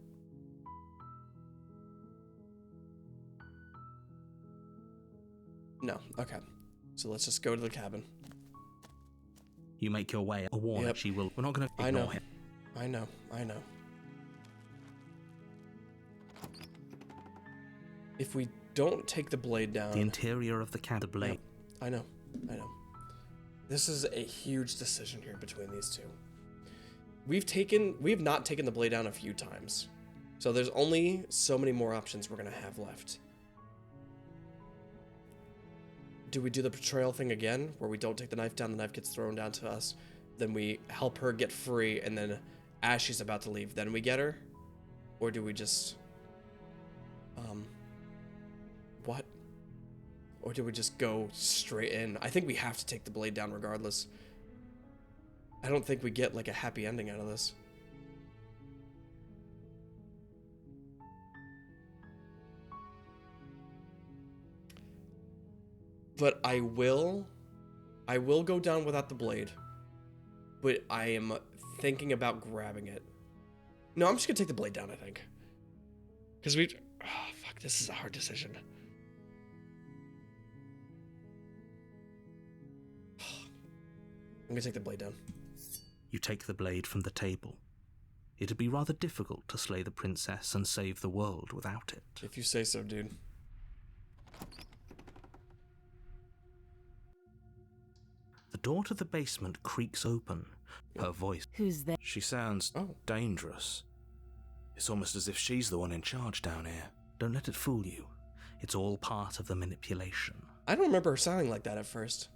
No, okay. So let's just go to the cabin. You make your way. A warning, Yep. she will. We're not going to I ignore know. him. I know, I know. If we don't take the blade down... The interior of the cabin, the blade. Yep. I know, I know. This is a huge decision here between these two. We have not taken the blade down a few times. So there's only so many more options we're gonna have left. Do we do the betrayal thing again, where we don't take the knife down, the knife gets thrown down to us, then we help her get free, and then as she's about to leave, then we get her? Or do we just... what? Or do we just go straight in? I think we have to take the blade down regardless. I don't think we get like a happy ending out of this. But I will go down without the blade. But I am thinking about grabbing it. No, I'm just gonna take the blade down, I think. Because fuck, this is a hard decision. I'm gonna take the blade down. You take the blade from the table. It'd be rather difficult to slay the princess and save the world without it. If you say so, dude. The door to the basement creaks open. Her voice. Who's there? She sounds dangerous. It's almost as if she's the one in charge down here. Don't let it fool you. It's all part of the manipulation. I don't remember her sounding like that at first.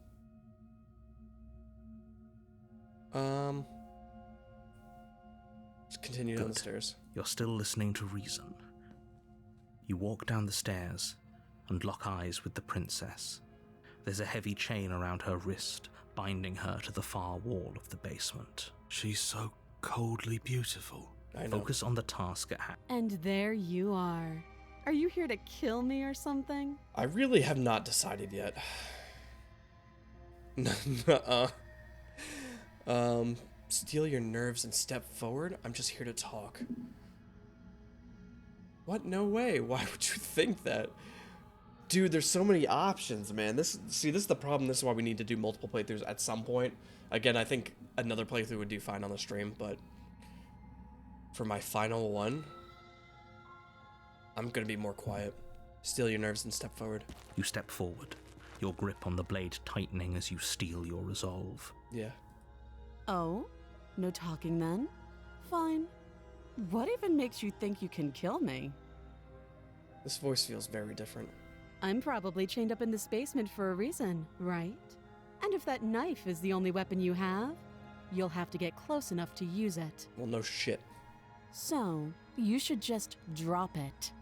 Just continue down the Good. stairs. You're still listening to reason. You walk down the stairs and lock eyes with the princess. There's a heavy chain around her wrist, binding her to the far wall of the basement. She's so coldly beautiful. I know. Focus on the task at hand. And there you are. Are you here to kill me or something? I really have not decided yet. Nuh-uh. Steal your nerves and step forward? I'm just here to talk. What? No way. Why would you think that? Dude, there's so many options, man. This is the problem. This is why we need to do multiple playthroughs at some point. Again, I think another playthrough would do fine on the stream, but for my final one, I'm gonna be more quiet. Steal your nerves and step forward. You step forward, your grip on the blade tightening as you steel your resolve. Yeah. Oh? No talking then? Fine. What even makes you think you can kill me? This voice feels very different. I'm probably chained up in this basement for a reason, right? And if that knife is the only weapon you have, you'll have to get close enough to use it. Well, no shit. So, you should just drop it.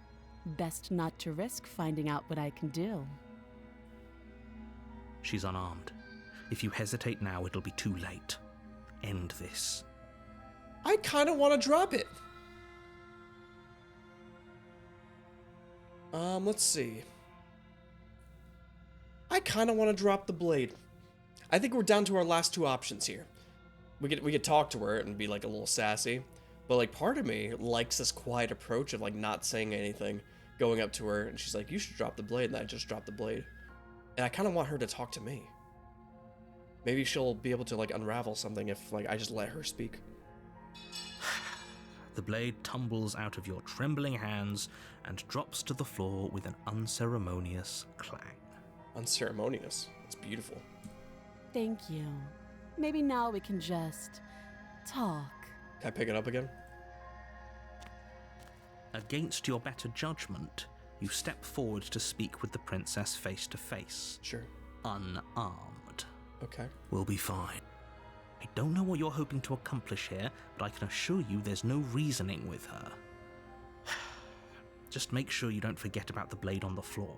Best not to risk finding out what I can do. She's unarmed. If you hesitate now, it'll be too late. End this. I kind of want to drop it. Let's see. I kind of want to drop the blade. I think we're down to our last two options here. We could talk to her and be like a little sassy, but like part of me likes this quiet approach of like not saying anything, going up to her and she's like, "You should drop the blade," and I just dropped the blade. And I kind of want her to talk to me. Maybe she'll be able to like unravel something if like I just let her speak. The blade tumbles out of your trembling hands and drops to the floor with an unceremonious clang. Unceremonious. It's beautiful. Thank you. Maybe now we can just talk. Can I pick it up again? Against your better judgment, you step forward to speak with the princess face to face, Sure. unarmed. Okay. We'll be fine. I don't know what you're hoping to accomplish here, but I can assure you there's no reasoning with her. Just make sure you don't forget about the blade on the floor.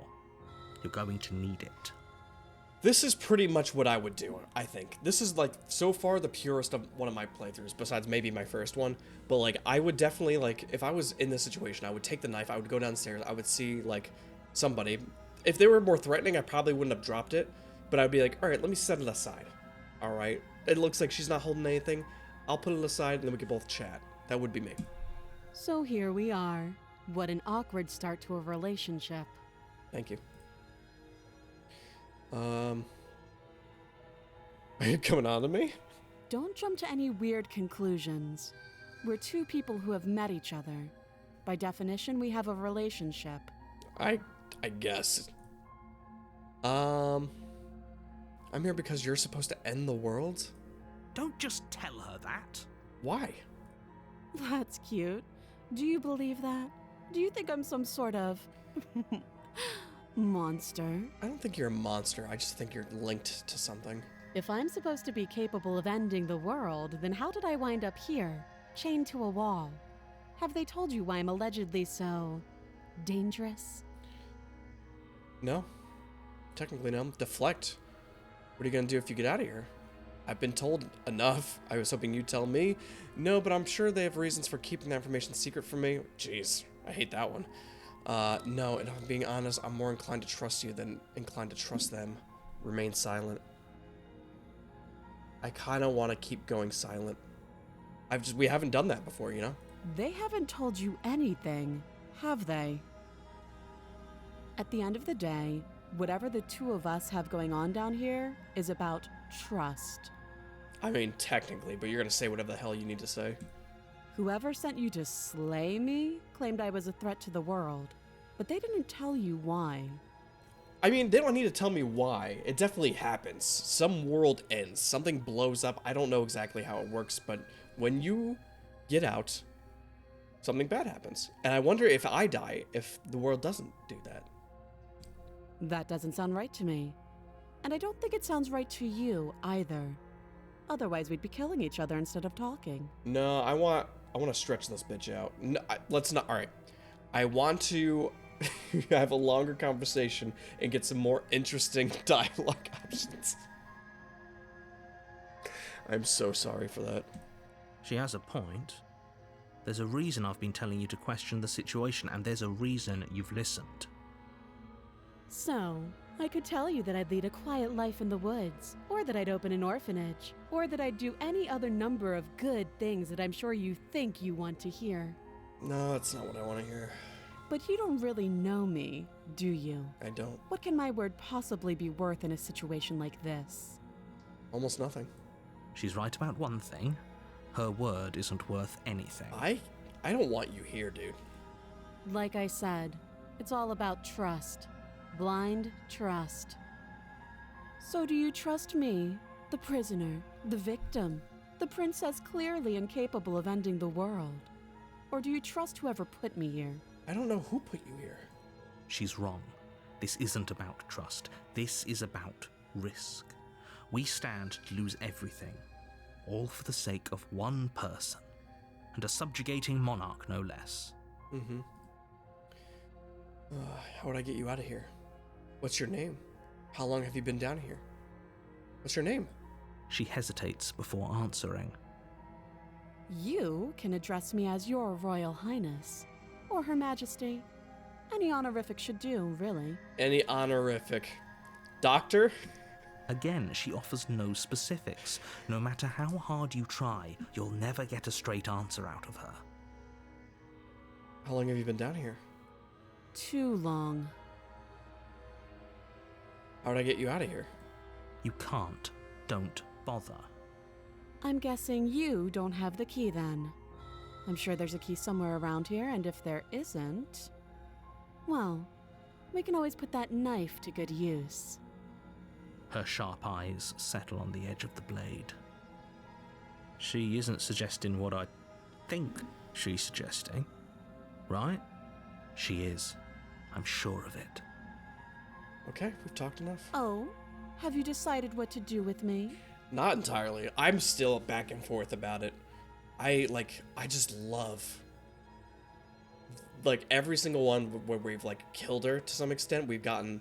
You're going to need it. This is pretty much what I would do, I think. This is, like, so far the purest of one of my playthroughs, besides maybe my first one. But, like, I would definitely, like, if I was in this situation, I would take the knife, I would go downstairs, I would see, like, somebody. If they were more threatening, I probably wouldn't have dropped it. But I'd be like, alright, let me set it aside. Alright, it looks like she's not holding anything. I'll put it aside, and then we can both chat. That would be me. So here we are. What an awkward start to a relationship. Thank you. Are you coming on to me? Don't jump to any weird conclusions. We're two people who have met each other. By definition, we have a relationship. I guess. I'm here because you're supposed to end the world? Don't just tell her that. Why? That's cute. Do you believe that? Do you think I'm some sort of monster? I don't think you're a monster. I just think you're linked to something. If I'm supposed to be capable of ending the world, then how did I wind up here, chained to a wall? Have they told you why I'm allegedly so dangerous? No. Technically, no. Deflect. What are you gonna do if you get out of here? I've been told enough. I was hoping you'd tell me. No, but I'm sure they have reasons for keeping that information secret from me. Jeez, I hate that one. No, and if I'm being honest, I'm more inclined to trust you than inclined to trust them. Remain silent. I kind of want to keep going silent. We haven't done that before, you know? They haven't told you anything, have they? At the end of the day, whatever the two of us have going on down here is about trust. I mean, technically, but you're gonna say whatever the hell you need to say. Whoever sent you to slay me claimed I was a threat to the world, but they didn't tell you why. I mean, they don't need to tell me why. It definitely happens. Some world ends. Something blows up. I don't know exactly how it works, but when you get out, something bad happens. And I wonder if I die, if the world doesn't do that. That doesn't sound right to me. And I don't think it sounds right to you either. Otherwise, we'd be killing each other instead of talking. No, I want to stretch this bitch out. No, let's not. All right. I want to have a longer conversation and get some more interesting dialogue options. I'm so sorry for that. She has a point. There's a reason I've been telling you to question the situation, and there's a reason you've listened. So, I could tell you that I'd lead a quiet life in the woods, or that I'd open an orphanage, or that I'd do any other number of good things that I'm sure you think you want to hear. No, that's not what I want to hear. But you don't really know me, do you? I don't. What can my word possibly be worth in a situation like this? Almost nothing. She's right about one thing. Her word isn't worth anything. I don't want you here, dude. Like I said, it's all about trust. Blind trust. So do you trust me, the prisoner, the victim, the princess clearly incapable of ending the world? Or do you trust whoever put me here? I don't know who put you here. She's wrong. This isn't about trust. This is about risk. We stand to lose everything, all for the sake of one person, and a subjugating monarch no less. Mm-hmm. How would I get you out of here? What's your name? How long have you been down here? What's your name? She hesitates before answering. You can address me as your Royal Highness, or Her Majesty. Any honorific should do, really. Any honorific. Doctor? Again, she offers no specifics. No matter how hard you try, you'll never get a straight answer out of her. How long have you been down here? Too long. How would I get you out of here? You can't. Don't bother. I'm guessing you don't have the key then. I'm sure there's a key somewhere around here, and if there isn't, well, we can always put that knife to good use. Her sharp eyes settle on the edge of the blade. She isn't suggesting what I think she's suggesting, right? She is. I'm sure of it. Okay, we've talked enough. Oh, have you decided what to do with me? Not entirely. I'm still back and forth about it. I just love, like, every single one where we've, like, killed her to some extent, we've gotten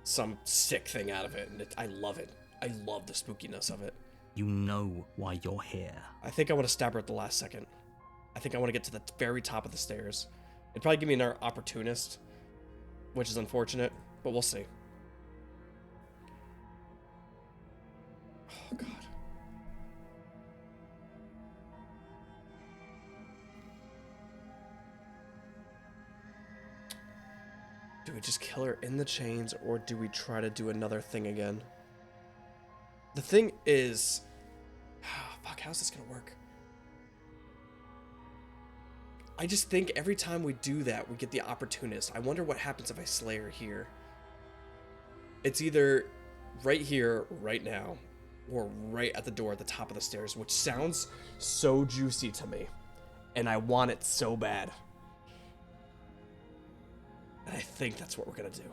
some sick thing out of it, and I love it. I love the spookiness of it. You know why you're here. I think I want to stab her at the last second. I think I want to get to the very top of the stairs. It'd probably give me another opportunist, which is unfortunate, but we'll see. Oh, God. Do we just kill her in the chains, or do we try to do another thing again? The thing is... fuck, how's this gonna work? I just think every time we do that, we get the opportunist. I wonder what happens if I slay her here. It's either right here, right now, or right at the door at the top of the stairs, which sounds so juicy to me. And I want it so bad. And I think that's what we're gonna do.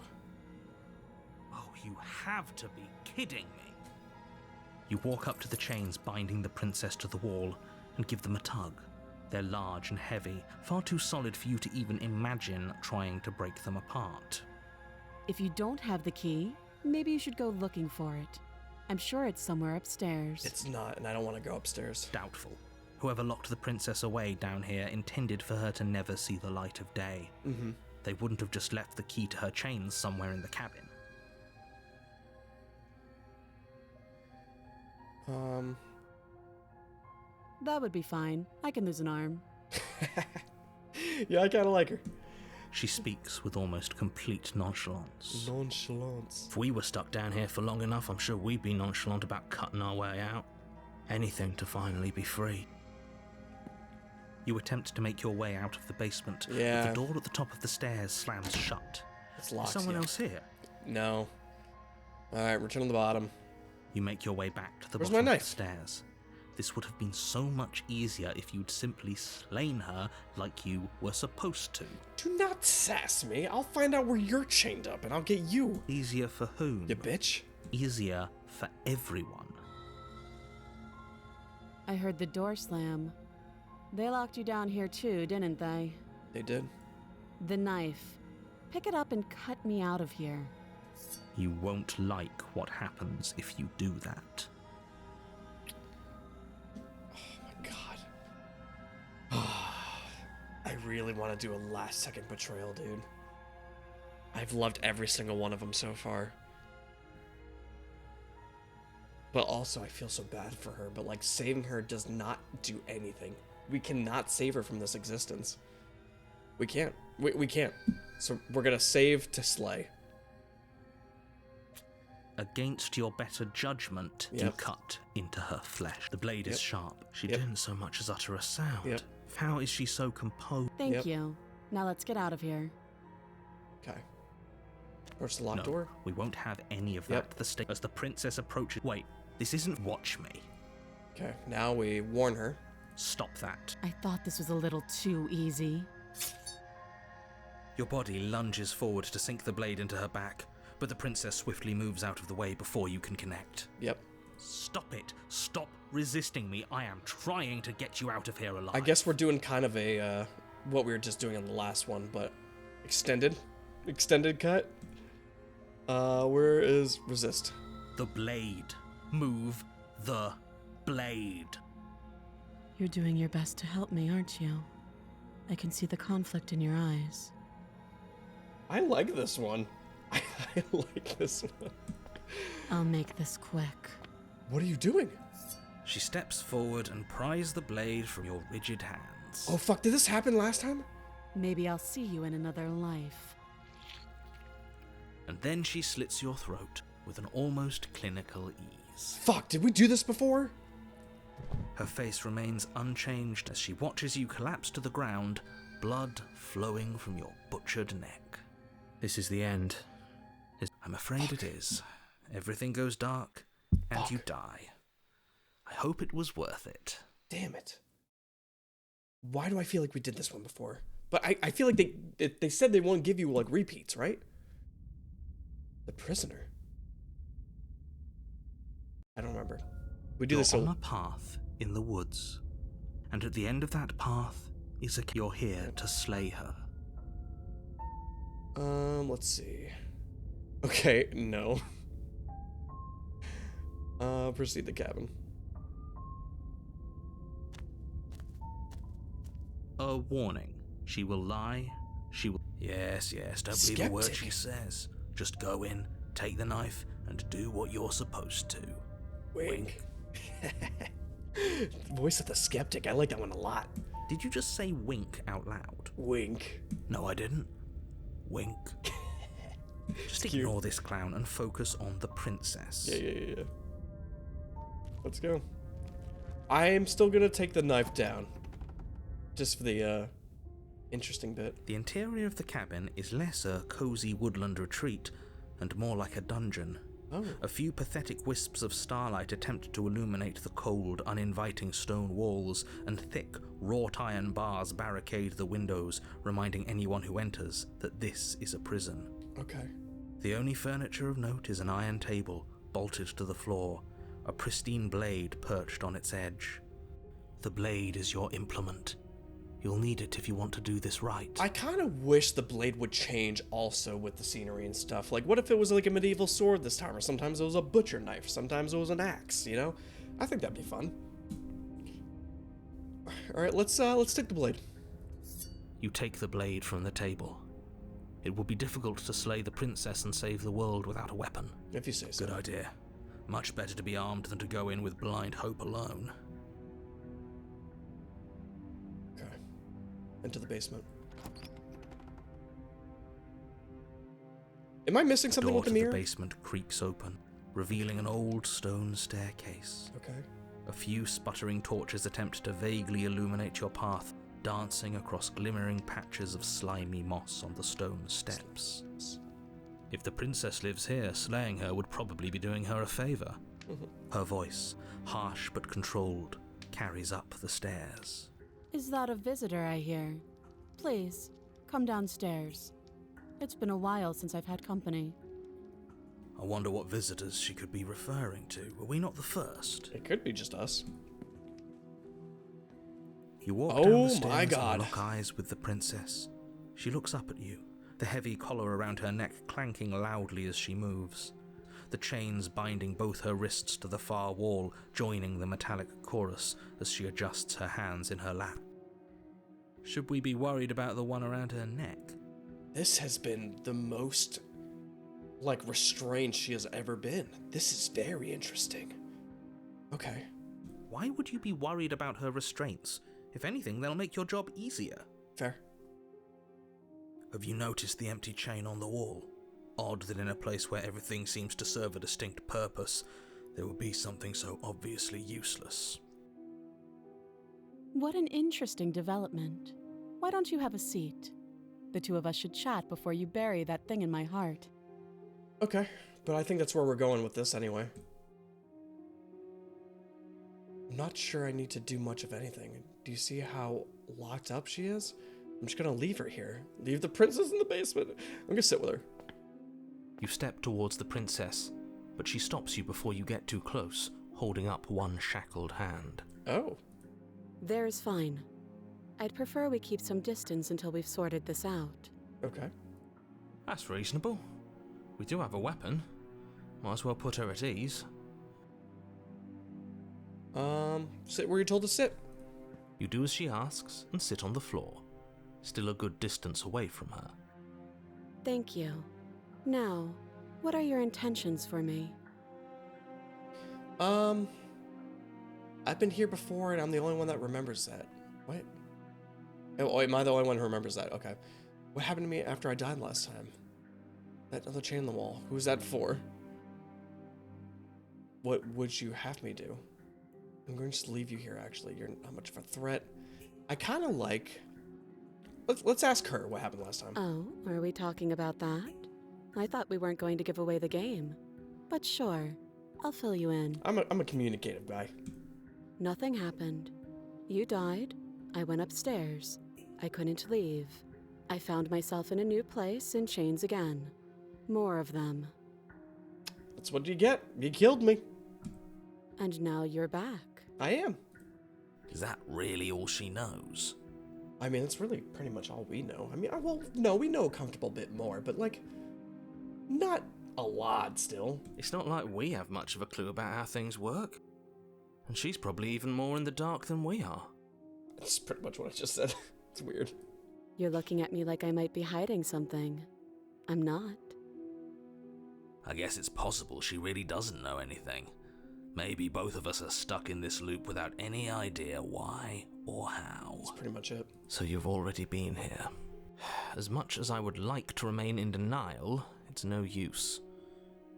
Oh, you have to be kidding me. You walk up to the chains binding the princess to the wall and give them a tug. They're large and heavy, far too solid for you to even imagine trying to break them apart. If you don't have the key, maybe you should go looking for it. I'm sure it's somewhere upstairs. It's not, and I don't want to go upstairs. Doubtful. Whoever locked the princess away down here intended for her to never see the light of day. Mm-hmm. They wouldn't have just left the key to her chains somewhere in the cabin. That would be fine. I can lose an arm. Yeah, I kind of like her. She speaks with almost complete nonchalance. Nonchalance. If we were stuck down here for long enough, I'm sure we'd be nonchalant about cutting our way out. Anything to finally be free. You attempt to make your way out of the basement, Yeah. but the door at the top of the stairs slams shut. It's locked. Is someone yeah. else here? No. Alright, return to the bottom. You make your way back to the Where's bottom my of knife? the stairs. This would have been so much easier if you'd simply slain her like you were supposed to. Do not sass me. I'll find out where you're chained up and I'll get you. Easier for whom? You bitch. Easier for everyone. I heard the door slam. They locked you down here too, didn't they? They did. The knife. Pick it up and cut me out of here. You won't like what happens if you do that. Oh my god. I really want to do a last second betrayal, dude. I've loved every single one of them so far. But also, I feel so bad for her, but like saving her does not do anything. We cannot save her from this existence. We can't. We can't. So we're gonna save to slay. Against your better judgment, you Yep. cut into her flesh. The blade is Yep. sharp. She Yep. didn't so much as utter a sound. Yep. How is she so composed? Thank Yep. you. Now let's get out of here. Okay. Where's the locked No, door? we won't have any of that. Yep. As the princess approaches... Wait, this isn't watch me. Okay, now we warn her. Stop that. I thought this was a little too easy. Your body lunges forward to sink the blade into her back, but the princess swiftly moves out of the way before you can connect. Yep. Stop it. Stop resisting me. I am trying to get you out of here alive. I guess we're doing kind of a, what we were just doing on the last one, but extended cut. Where is resist? The blade. Move the blade. You're doing your best to help me, aren't you? I can see the conflict in your eyes. I like this one. I like this one. I'll make this quick. What are you doing? She steps forward and pries the blade from your rigid hands. Oh fuck, did this happen last time? Maybe I'll see you in another life. And then she slits your throat with an almost clinical ease. Fuck, did we do this before? Her face remains unchanged as she watches you collapse to the ground, blood flowing from your butchered neck. This is the end. I'm afraid it is. Everything goes dark, and you die. I hope it was worth it. Damn it. Why do I feel like we did this one before? But I feel like they said they won't give you, like, repeats, right? The prisoner. I don't remember. We do this on a path in the woods, and at the end of that path is a... You're here to slay her. Let's see. Okay, no. Proceed to cabin. A warning. She will lie. She will... Yes, don't believe a word she says. Just go in, take the knife, and do what you're supposed to. Wink. Voice of the skeptic. I like that one a lot. Did you just say wink out loud? Wink. No, I didn't. Wink. Just ignore this clown and focus on the princess. Yeah. Let's go. I am still gonna take the knife down. Just for the, interesting bit. The interior of the cabin is less a cozy woodland retreat and more like a dungeon. Oh. A few pathetic wisps of starlight attempt to illuminate the cold, uninviting stone walls, and thick, wrought iron bars barricade the windows, reminding anyone who enters that this is a prison. Okay. The only furniture of note is an iron table, bolted to the floor, a pristine blade perched on its edge. The blade is your implement. You'll need it if you want to do this right. I kind of wish the blade would change also with the scenery and stuff. Like, what if it was like a medieval sword this time? Or sometimes it was a butcher knife. Sometimes it was an axe, you know? I think that'd be fun. Alright, let's take the blade. You take the blade from the table. It will be difficult to slay the princess and save the world without a weapon. If you say so. Good idea. Much better to be armed than to go in with blind hope alone. Okay. Into the basement. Am I missing something with the mirror? The basement creaks open, revealing an old stone staircase. Okay. A few sputtering torches attempt to vaguely illuminate your path, dancing across glimmering patches of slimy moss on the stone steps. If the princess lives here, slaying her would probably be doing her a favor. Her voice, harsh but controlled, carries up the stairs. Is that a visitor I hear? Please, come downstairs. It's been a while since I've had company. I wonder what visitors she could be referring to. Were we not the first? It could be just us. You walk down the stairs my God. and lock eyes with the princess. She looks up at you, the heavy collar around her neck clanking loudly as she moves. The chains binding both her wrists to the far wall, joining the metallic chorus as she adjusts her hands in her lap. Should we be worried about the one around her neck? This has been the most, like, restrained she has ever been. This is very interesting. Okay. Why would you be worried about her restraints? If anything, they'll make your job easier. Fair. Have you noticed the empty chain on the wall? Odd that in a place where everything seems to serve a distinct purpose, there would be something so obviously useless. What an interesting development. Why don't you have a seat? The two of us should chat before you bury that thing in my heart. Okay, but I think that's where we're going with this anyway. I'm not sure I need to do much of anything. Do you see how locked up she is? I'm just gonna leave her here. Leave the princess in the basement. I'm gonna sit with her. You step towards the princess, but she stops you before you get too close, holding up one shackled hand. Oh. There's fine. I'd prefer we keep some distance until we've sorted this out. Okay. That's reasonable. We do have a weapon. Might as well put her at ease. Sit where you're told to sit. You do as she asks and sit on the floor, still a good distance away from her. Thank you. Now, what are your intentions for me? I've been here before and I'm the only one that remembers that. What? Oh, am I the only one who remembers that? Okay. What happened to me after I died last time? That other chain on the wall. Who's that for? What would you have me do? I'm going to just leave you here, actually. You're not much of a threat. I kind of like... Let's ask her what happened last time. Oh, are we talking about that? I thought we weren't going to give away the game. But sure, I'll fill you in. I'm a communicative guy. Nothing happened. You died. I went upstairs. I couldn't leave. I found myself in a new place in chains again. More of them. That's what you get. You killed me. And now you're back. I am. Is that really all she knows? I mean, that's really pretty much all we know. I mean, well, no, we know a comfortable bit more, but, like, not a lot still. It's not like we have much of a clue about how things work. And she's probably even more in the dark than we are. That's pretty much what I just said. It's weird. You're looking at me like I might be hiding something. I'm not. I guess it's possible she really doesn't know anything. Maybe both of us are stuck in this loop without any idea why or how. That's pretty much it. So you've already been here. As much as I would like to remain in denial, it's no use.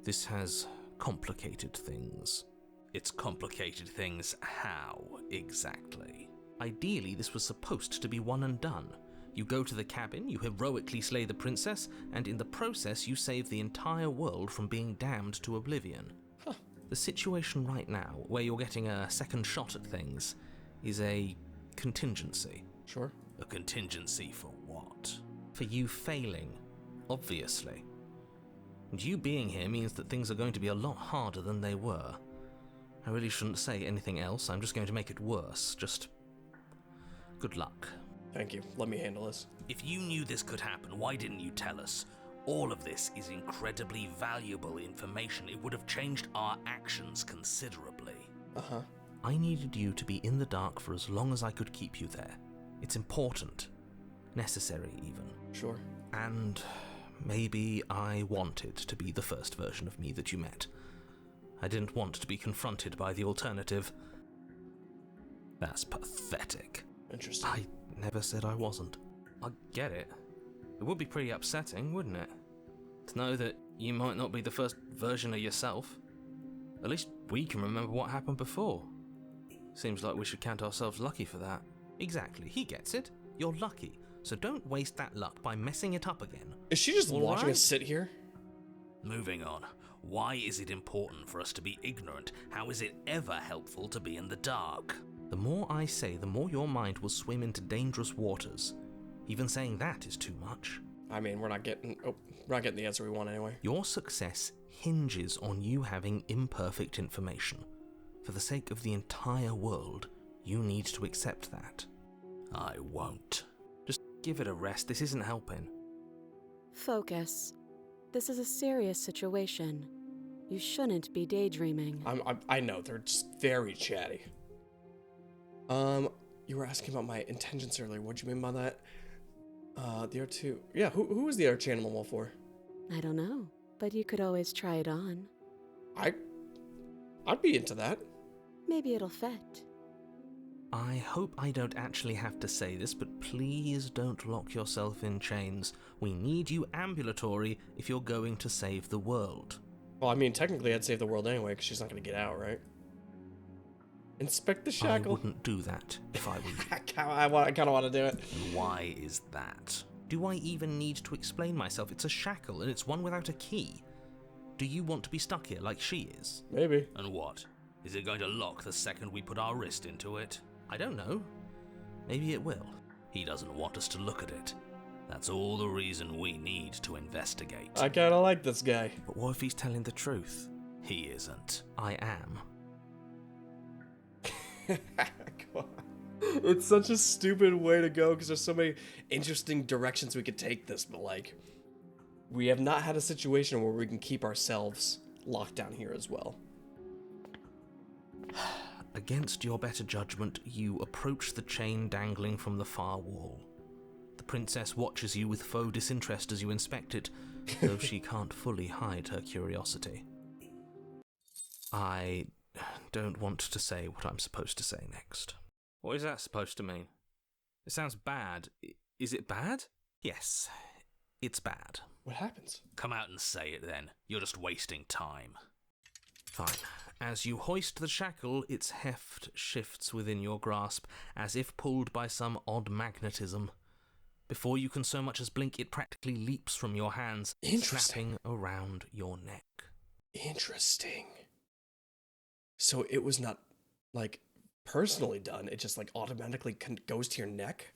This has complicated things. It's complicated things how, exactly? Ideally, this was supposed to be one and done. You go to the cabin, you heroically slay the princess, and in the process you save the entire world from being damned to oblivion. Huh. The situation right now, where you're getting a second shot at things, is a contingency. Sure. A contingency for what? For you failing, obviously. And you being here means that things are going to be a lot harder than they were. I really shouldn't say anything else, I'm just going to make it worse. Just... good luck. Thank you. Let me handle this. If you knew this could happen, why didn't you tell us? All of this is incredibly valuable information. It would have changed our actions considerably. Uh-huh. I needed you to be in the dark for as long as I could keep you there. It's important. Necessary, even. Sure. And maybe I wanted to be the first version of me that you met. I didn't want to be confronted by the alternative. That's pathetic. Interesting. I never said I wasn't. I get it. It would be pretty upsetting, wouldn't it? To know that you might not be the first version of yourself. At least we can remember what happened before. Seems like we should count ourselves lucky for that. Exactly, he gets it. You're lucky. So don't waste that luck by messing it up again. Is she just All watching right? us sit here? Moving on. Why is it important for us to be ignorant? How is it ever helpful to be in the dark? The more I say, the more your mind will swim into dangerous waters. Even saying that is too much. I mean, we're not getting the answer we want anyway. Your success hinges on you having imperfect information. For the sake of the entire world, you need to accept that. I won't. Just give it a rest, this isn't helping. Focus. This is a serious situation. You shouldn't be daydreaming. I know, they're just very chatty. You were asking about my intentions earlier. What'd you mean by that? The other two... Yeah, who was the arch animal wall for? I don't know, but you could always try it on. I'd be into that. Maybe it'll fit. I hope I don't actually have to say this, but please don't lock yourself in chains. We need you ambulatory if you're going to save the world. Well, I mean, technically I'd save the world anyway, because she's not going to get out, right? Inspect the I shackle. wouldn't do that if I were you. I kind of want to do it. And why is that? Do I even need to explain myself? It's a shackle, and it's one without a key. Do you want to be stuck here like she is? Maybe. And what? Is it going to lock the second we put our wrist into it? I don't know. Maybe it will. He doesn't want us to look at it. That's all the reason we need to investigate. I kind of like this guy. But what if he's telling the truth? He isn't. I am. God. It's such a stupid way to go because there's so many interesting directions we could take this, but like, we have not had a situation where we can keep ourselves locked down here as well. Against your better judgment, you approach the chain dangling from the far wall. The princess watches you with faux disinterest as you inspect it, though she can't fully hide her curiosity. I don't want to say what I'm supposed to say next. What is that supposed to mean? It sounds bad. Is it bad? Yes, it's bad. What happens? Come out and say it then. You're just wasting time. Fine. As you hoist the shackle, its heft shifts within your grasp, as if pulled by some odd magnetism. Before you can so much as blink, it practically leaps from your hands, snapping around your neck. Interesting. So it was not, like, personally done. It just, like, automatically goes to your neck?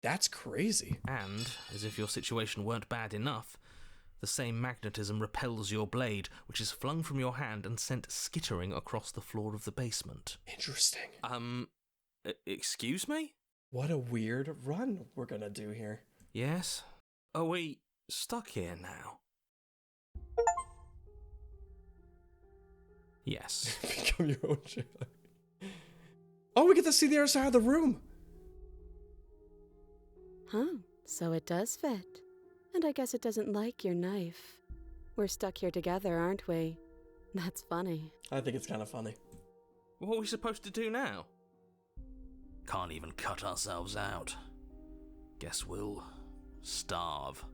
That's crazy. And, as if your situation weren't bad enough, the same magnetism repels your blade, which is flung from your hand and sent skittering across the floor of the basement. Interesting. Excuse me? What a weird run we're gonna do here. Yes? Are we stuck here now? Yes. Become your own shit. Oh, we get to see the other side of the room. Huh, so it does fit. And I guess it doesn't like your knife. We're stuck here together, aren't we? That's funny. I think it's kind of funny. What are we supposed to do now? Can't even cut ourselves out. Guess we'll starve.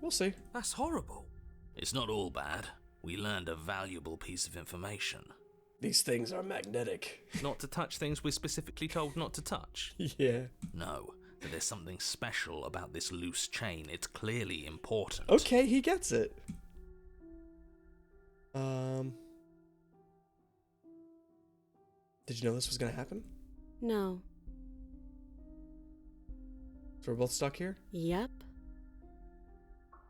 We'll see. That's horrible. It's not all bad. We learned a valuable piece of information. These things are magnetic. Not to touch things we're specifically told not to touch. Yeah. No, that there's something special about this loose chain. It's clearly important. Okay, he gets it. Did you know this was gonna happen? No. So we're both stuck here? Yep.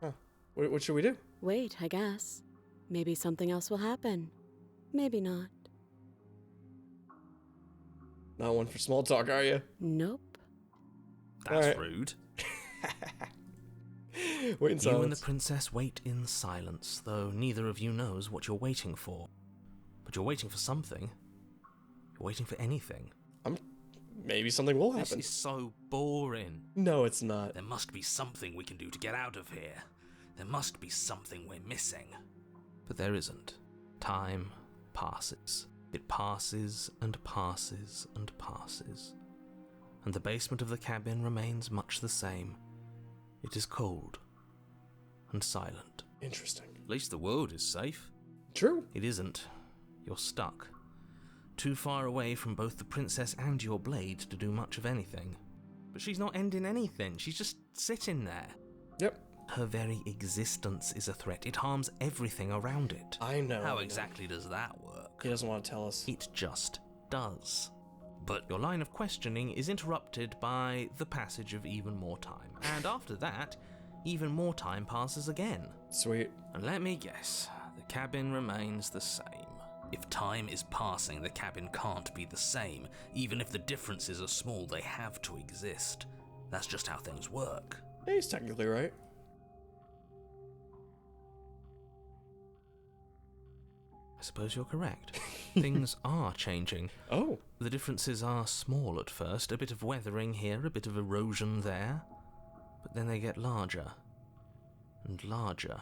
Huh. What should we do? Wait, I guess. Maybe something else will happen. Maybe not. Not one for small talk, are you? Nope. That's Alright. rude. Wait in You silence. and the princess wait in silence, though neither of you knows what you're waiting for. But you're waiting for something. You're waiting for anything. Maybe something will This happen. is so boring. No, it's not. There must be something we can do to get out of here. There must be something we're missing. But there isn't. Time passes. It passes and passes and passes. And the basement of the cabin remains much the same. It is cold and silent. Interesting. At least the world is safe. True. It isn't. You're stuck. Too far away from both the princess and your blade to do much of anything. But she's not ending anything. She's just sitting there. Yep. Her very existence is a threat. It harms everything around it. I know. How I know. exactly does that work? He doesn't want to tell us. It just does. But Your line of questioning is interrupted by the passage of even more time. And after that, even more time passes again. Sweet. And let me guess, the cabin remains the same. if time is passing, the cabin can't be the same. Even if the differences are small, they have to exist. That's just how things work. Yeah, he's technically right. I suppose you're correct. Things are changing. Oh. The differences are small at first, a bit of weathering here, a bit of erosion there, but then they get larger and larger.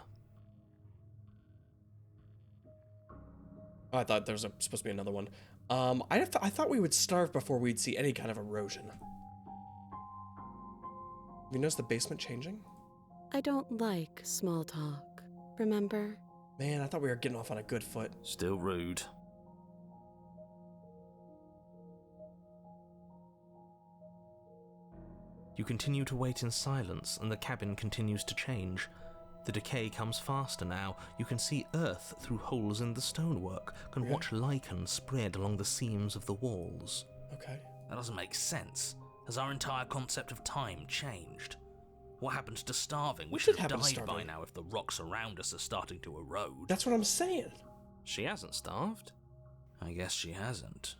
I thought there was supposed to be another one. I thought we would starve before we'd see any kind of erosion. Have you noticed the basement changing? I don't like small talk, remember? Man, I thought we were getting off on a good foot. Still rude. You continue to wait in silence, and the cabin continues to change. The decay comes faster now. You can see earth through holes in the stonework, can Yeah. watch lichen spread along the seams of the walls. Okay. That doesn't make sense. Has our entire concept of time changed? What happened to starving? We What should did have happen to died by starving? now if the rocks around us are starting to erode. That's what I'm saying. She hasn't starved. I guess she hasn't.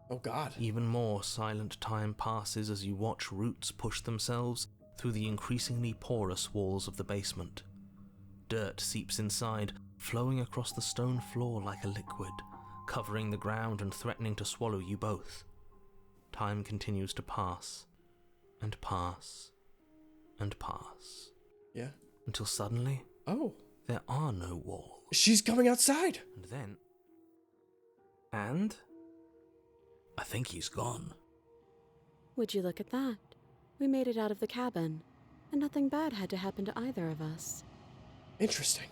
Oh God. Even more silent time passes as you watch roots push themselves through the increasingly porous walls of the basement. Dirt seeps inside, flowing across the stone floor like a liquid, covering the ground and threatening to swallow you both. Time continues to pass, and pass, and pass, Yeah. until suddenly Oh. there are no walls. She's coming outside. And then... And... I think he's gone. Would you look at that? We made it out of the cabin. and nothing bad had to happen to either of us. Interesting.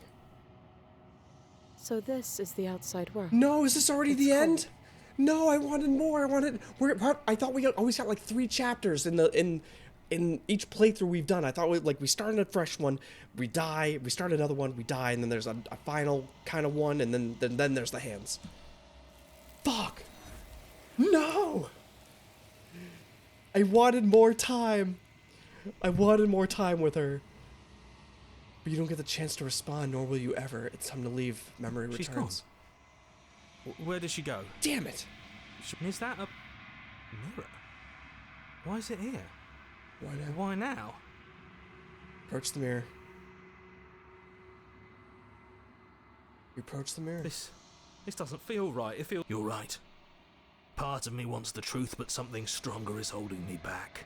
So this is the outside world. No, is this already It's the cold. end? No, I wanted more. I thought we always got like 3 chapters in each playthrough we've done. I thought we started a fresh one, we die, we start another one, we die, and then there's a final kind of one, and then there's the hands. Fuck. No. I wanted more time. I wanted more time with her. But you don't get the chance to respond, nor will you ever. It's time to leave. Memory She's returns. Where does she go? Damn it. Is that a mirror? Why is it here? Why now? Why now? Approach the mirror. You approach the mirror. This doesn't feel right. It feels... You're right. Part of me wants the truth, but something stronger is holding me back.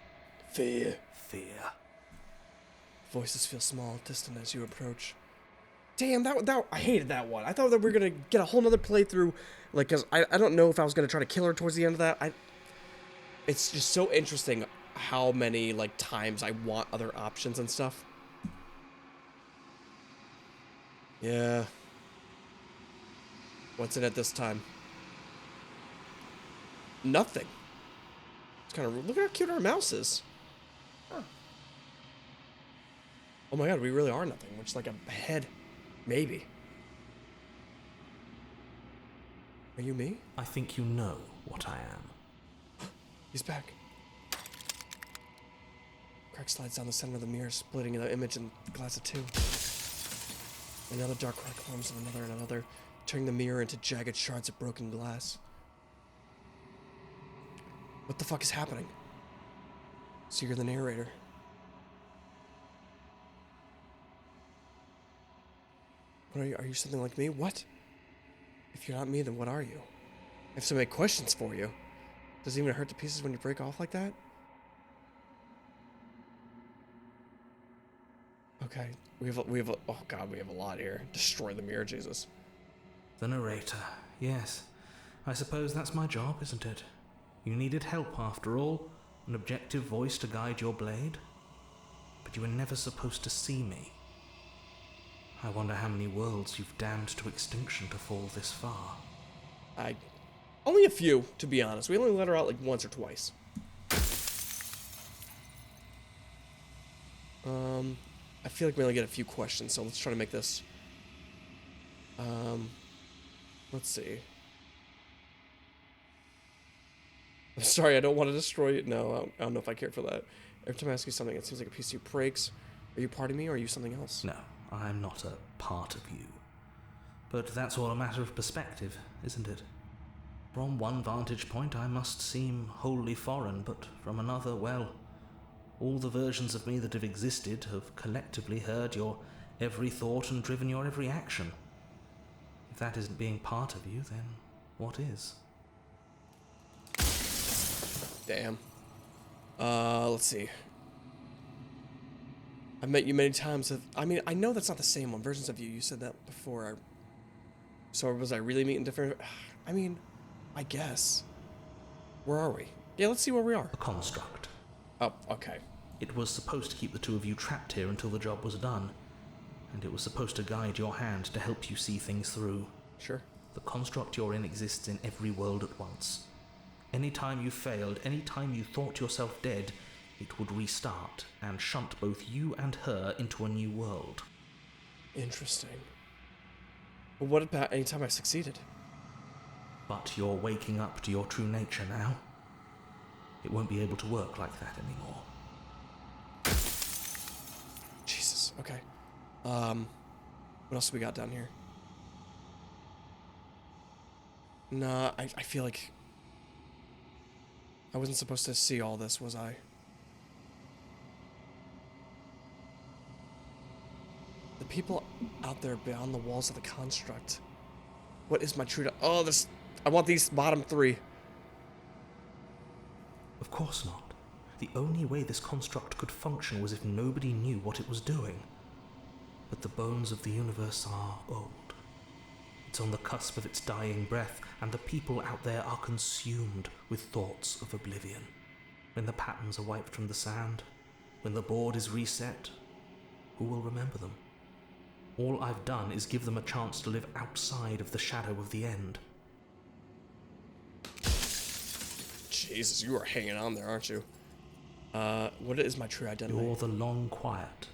Fear. Fear. Voices feel small, distant as you approach. Damn, that I hated that one. I thought that we were gonna get a whole nother playthrough, like, cause I don't know if I was gonna try to kill her towards the end of that. It's just so interesting how many like times I want other options and stuff. Yeah. What's in it this time? Nothing. It's kind of look at how cute our mouse is. Huh. Oh my god, we really are nothing. We're just like a head. Maybe. Are you me? I think you know what I am. He's back. Crack slides down the center of the mirror, splitting the image in a glass of 2. Another dark crack forms of another and another, turning the mirror into jagged shards of broken glass. What the fuck is happening? So you're the narrator. What are you? Are you something like me? What? If you're not me, then what are you? I have so many questions for you. Does it even hurt to pieces when you break off like that? Okay, we have a oh god, we have a lot here. Destroy the mirror, Jesus. The narrator. Yes. I suppose that's my job, isn't it? You needed help after all. An objective voice to guide your blade. But you were never supposed to see me. I wonder how many worlds you've damned to extinction to fall this far. Only a few, to be honest. We only let her out like once or twice. I feel like we only get a few questions, so let's try to make this. Let's see. I'm sorry, I don't want to destroy it. No, I don't know if I care for that. Every time I ask you something, it seems like a piece of you breaks. Are you part of me, or are you something else? No, I'm not a part of you. But that's all a matter of perspective, isn't it? From one vantage point, I must seem wholly foreign, but from another, well, all the versions of me that have existed have collectively heard your every thought and driven your every action. If that isn't being part of you, then what is? Damn. Let's see. I've met you many times. I mean, I know that's not the same one. Versions of you. You said that before. So was I really meeting different? I mean, I guess. Where are we? Yeah, let's see where we are. A construct. Oh, okay. It was supposed to keep the two of you trapped here until the job was done. And it was supposed to guide your hand to help you see things through. Sure. The construct you're in exists in every world at once. Any time you failed, any time you thought yourself dead, it would restart and shunt both you and her into a new world. Interesting. But what about any time I succeeded? But you're waking up to your true nature now. It won't be able to work like that anymore. Jesus. Okay. What else do we got down here? Nah, I feel like I wasn't supposed to see all this, was I? The people out there beyond the walls of the construct. What is my true... Oh, this... I want these bottom 3. Of course not. The only way this construct could function was if nobody knew what it was doing. But the bones of the universe are old. It's on the cusp of its dying breath, and the people out there are consumed with thoughts of oblivion. When the patterns are wiped from the sand, When the board is reset, who will remember them? All I've done is give them a chance to live outside of the shadow of the end. Jesus, you are hanging on there, aren't you? What is my true identity? You're the long quiet,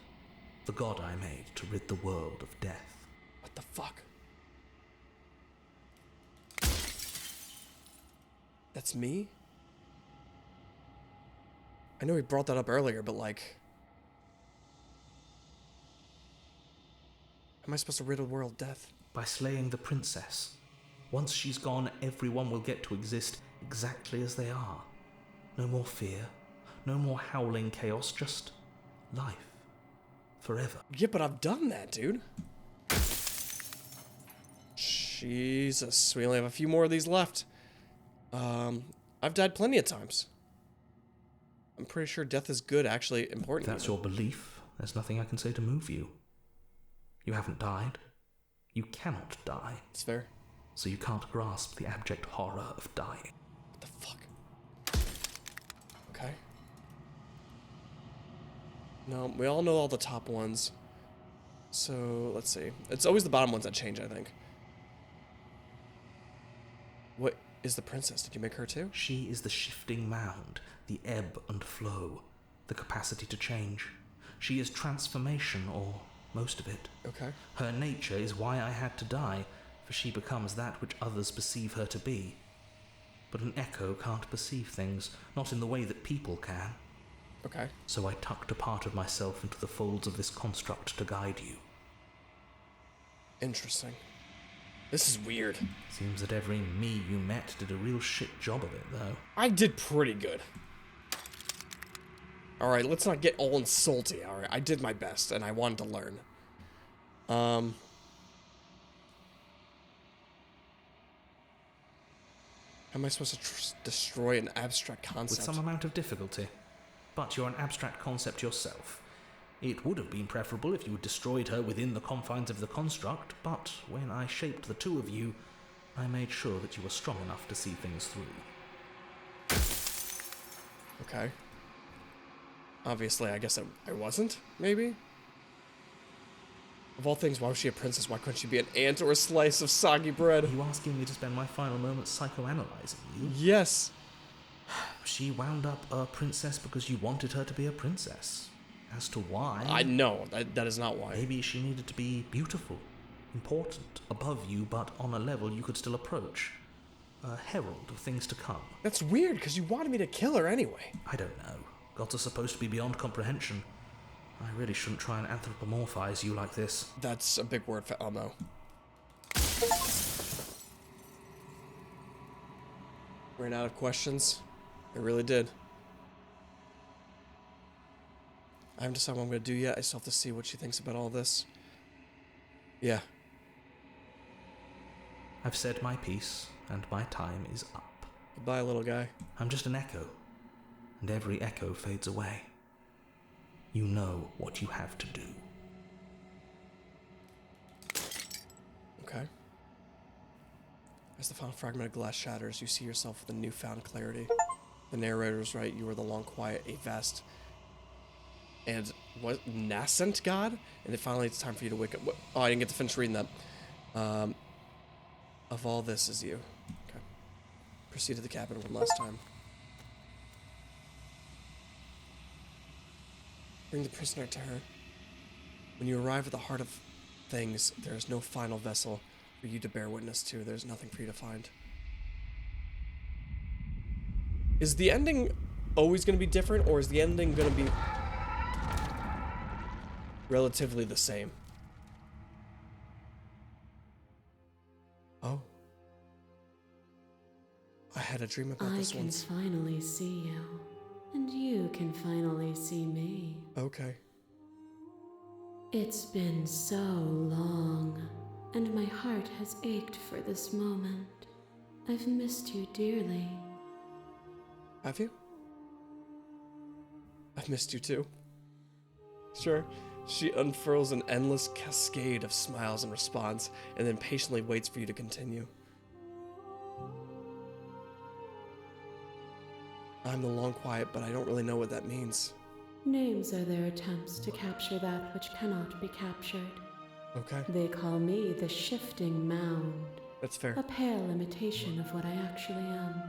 the god I made to rid the world of death. What the fuck? That's me? I know we brought that up earlier, but like... How am I supposed to rid the world of death? By slaying the princess. Once she's gone, everyone will get to exist exactly as they are. No more fear, no more howling chaos, just life. Forever. Yeah, but I've done that, dude. Jesus, we only have a few more of these left. I've died plenty of times. I'm pretty sure death is good, actually important. That's your belief. There's nothing I can say to move you. You haven't died. You cannot die. It's fair. So you can't grasp the abject horror of dying. What the fuck? Okay. No, we all know all the top ones. So, let's see. It's always the bottom ones that change, I think. What is the princess? Did you make her too? She is the shifting mound, the ebb and flow, the capacity to change. She is transformation, or most of it. Okay. Her nature is why I had to die, for she becomes that which others perceive her to be. But an echo can't perceive things, not in the way that people can. Okay. So I tucked a part of myself into the folds of this construct to guide you. Interesting. This is weird. Seems that every me you met did a real shit job of it, though. I did pretty good. Alright, let's not get all insulty, alright? I did my best, and I wanted to learn. How am I supposed to destroy an abstract concept? With some amount of difficulty. But you're an abstract concept yourself. It would have been preferable if you had destroyed her within the confines of the construct, but when I shaped the two of you, I made sure that you were strong enough to see things through. Okay. Obviously, I guess I wasn't, maybe? Of all things, why was she a princess? Why couldn't she be an ant or a slice of soggy bread? Are you asking me to spend my final moments psychoanalyzing you? Yes. She wound up a princess because you wanted her to be a princess. As to why... I know, that is not why. Maybe she needed to be beautiful, important, above you, but on a level you could still approach. A herald of things to come. That's weird, because you wanted me to kill her anyway. I don't know. Gods are supposed to be beyond comprehension. I really shouldn't try and anthropomorphize you like this. That's a big word for Elmo. Ran out of questions. I really did. I haven't decided what I'm going to do yet. I still have to see what she thinks about all this. Yeah. I've said my piece, and my time is up. Goodbye, little guy. I'm just an echo, and every echo fades away. You know what you have to do. Okay. As the final fragment of glass shatters, you see yourself with a newfound clarity. The narrator's right. You are the long quiet, a vast... and what, nascent god? And finally it's time for you to wake up. Oh, I didn't get to finish reading that. Of all this is you. Okay. Proceed to the cabin one last time. Bring the prisoner to her. When you arrive at the heart of things, there is no final vessel for you to bear witness to. There's nothing for you to find. Is the ending always going to be different, or is the ending going to be relatively the same? Oh. I had a dream about this once. I can finally see you, and you can finally see me. Okay. It's been so long, and my heart has ached for this moment. I've missed you dearly. Have you? I've missed you too. Sure. She unfurls an endless cascade of smiles in response, and then patiently waits for you to continue. I'm the long quiet, but I don't really know what that means. Names are their attempts to capture that which cannot be captured. Okay, They call me the shifting mound, that's fair. a pale imitation of what I actually am.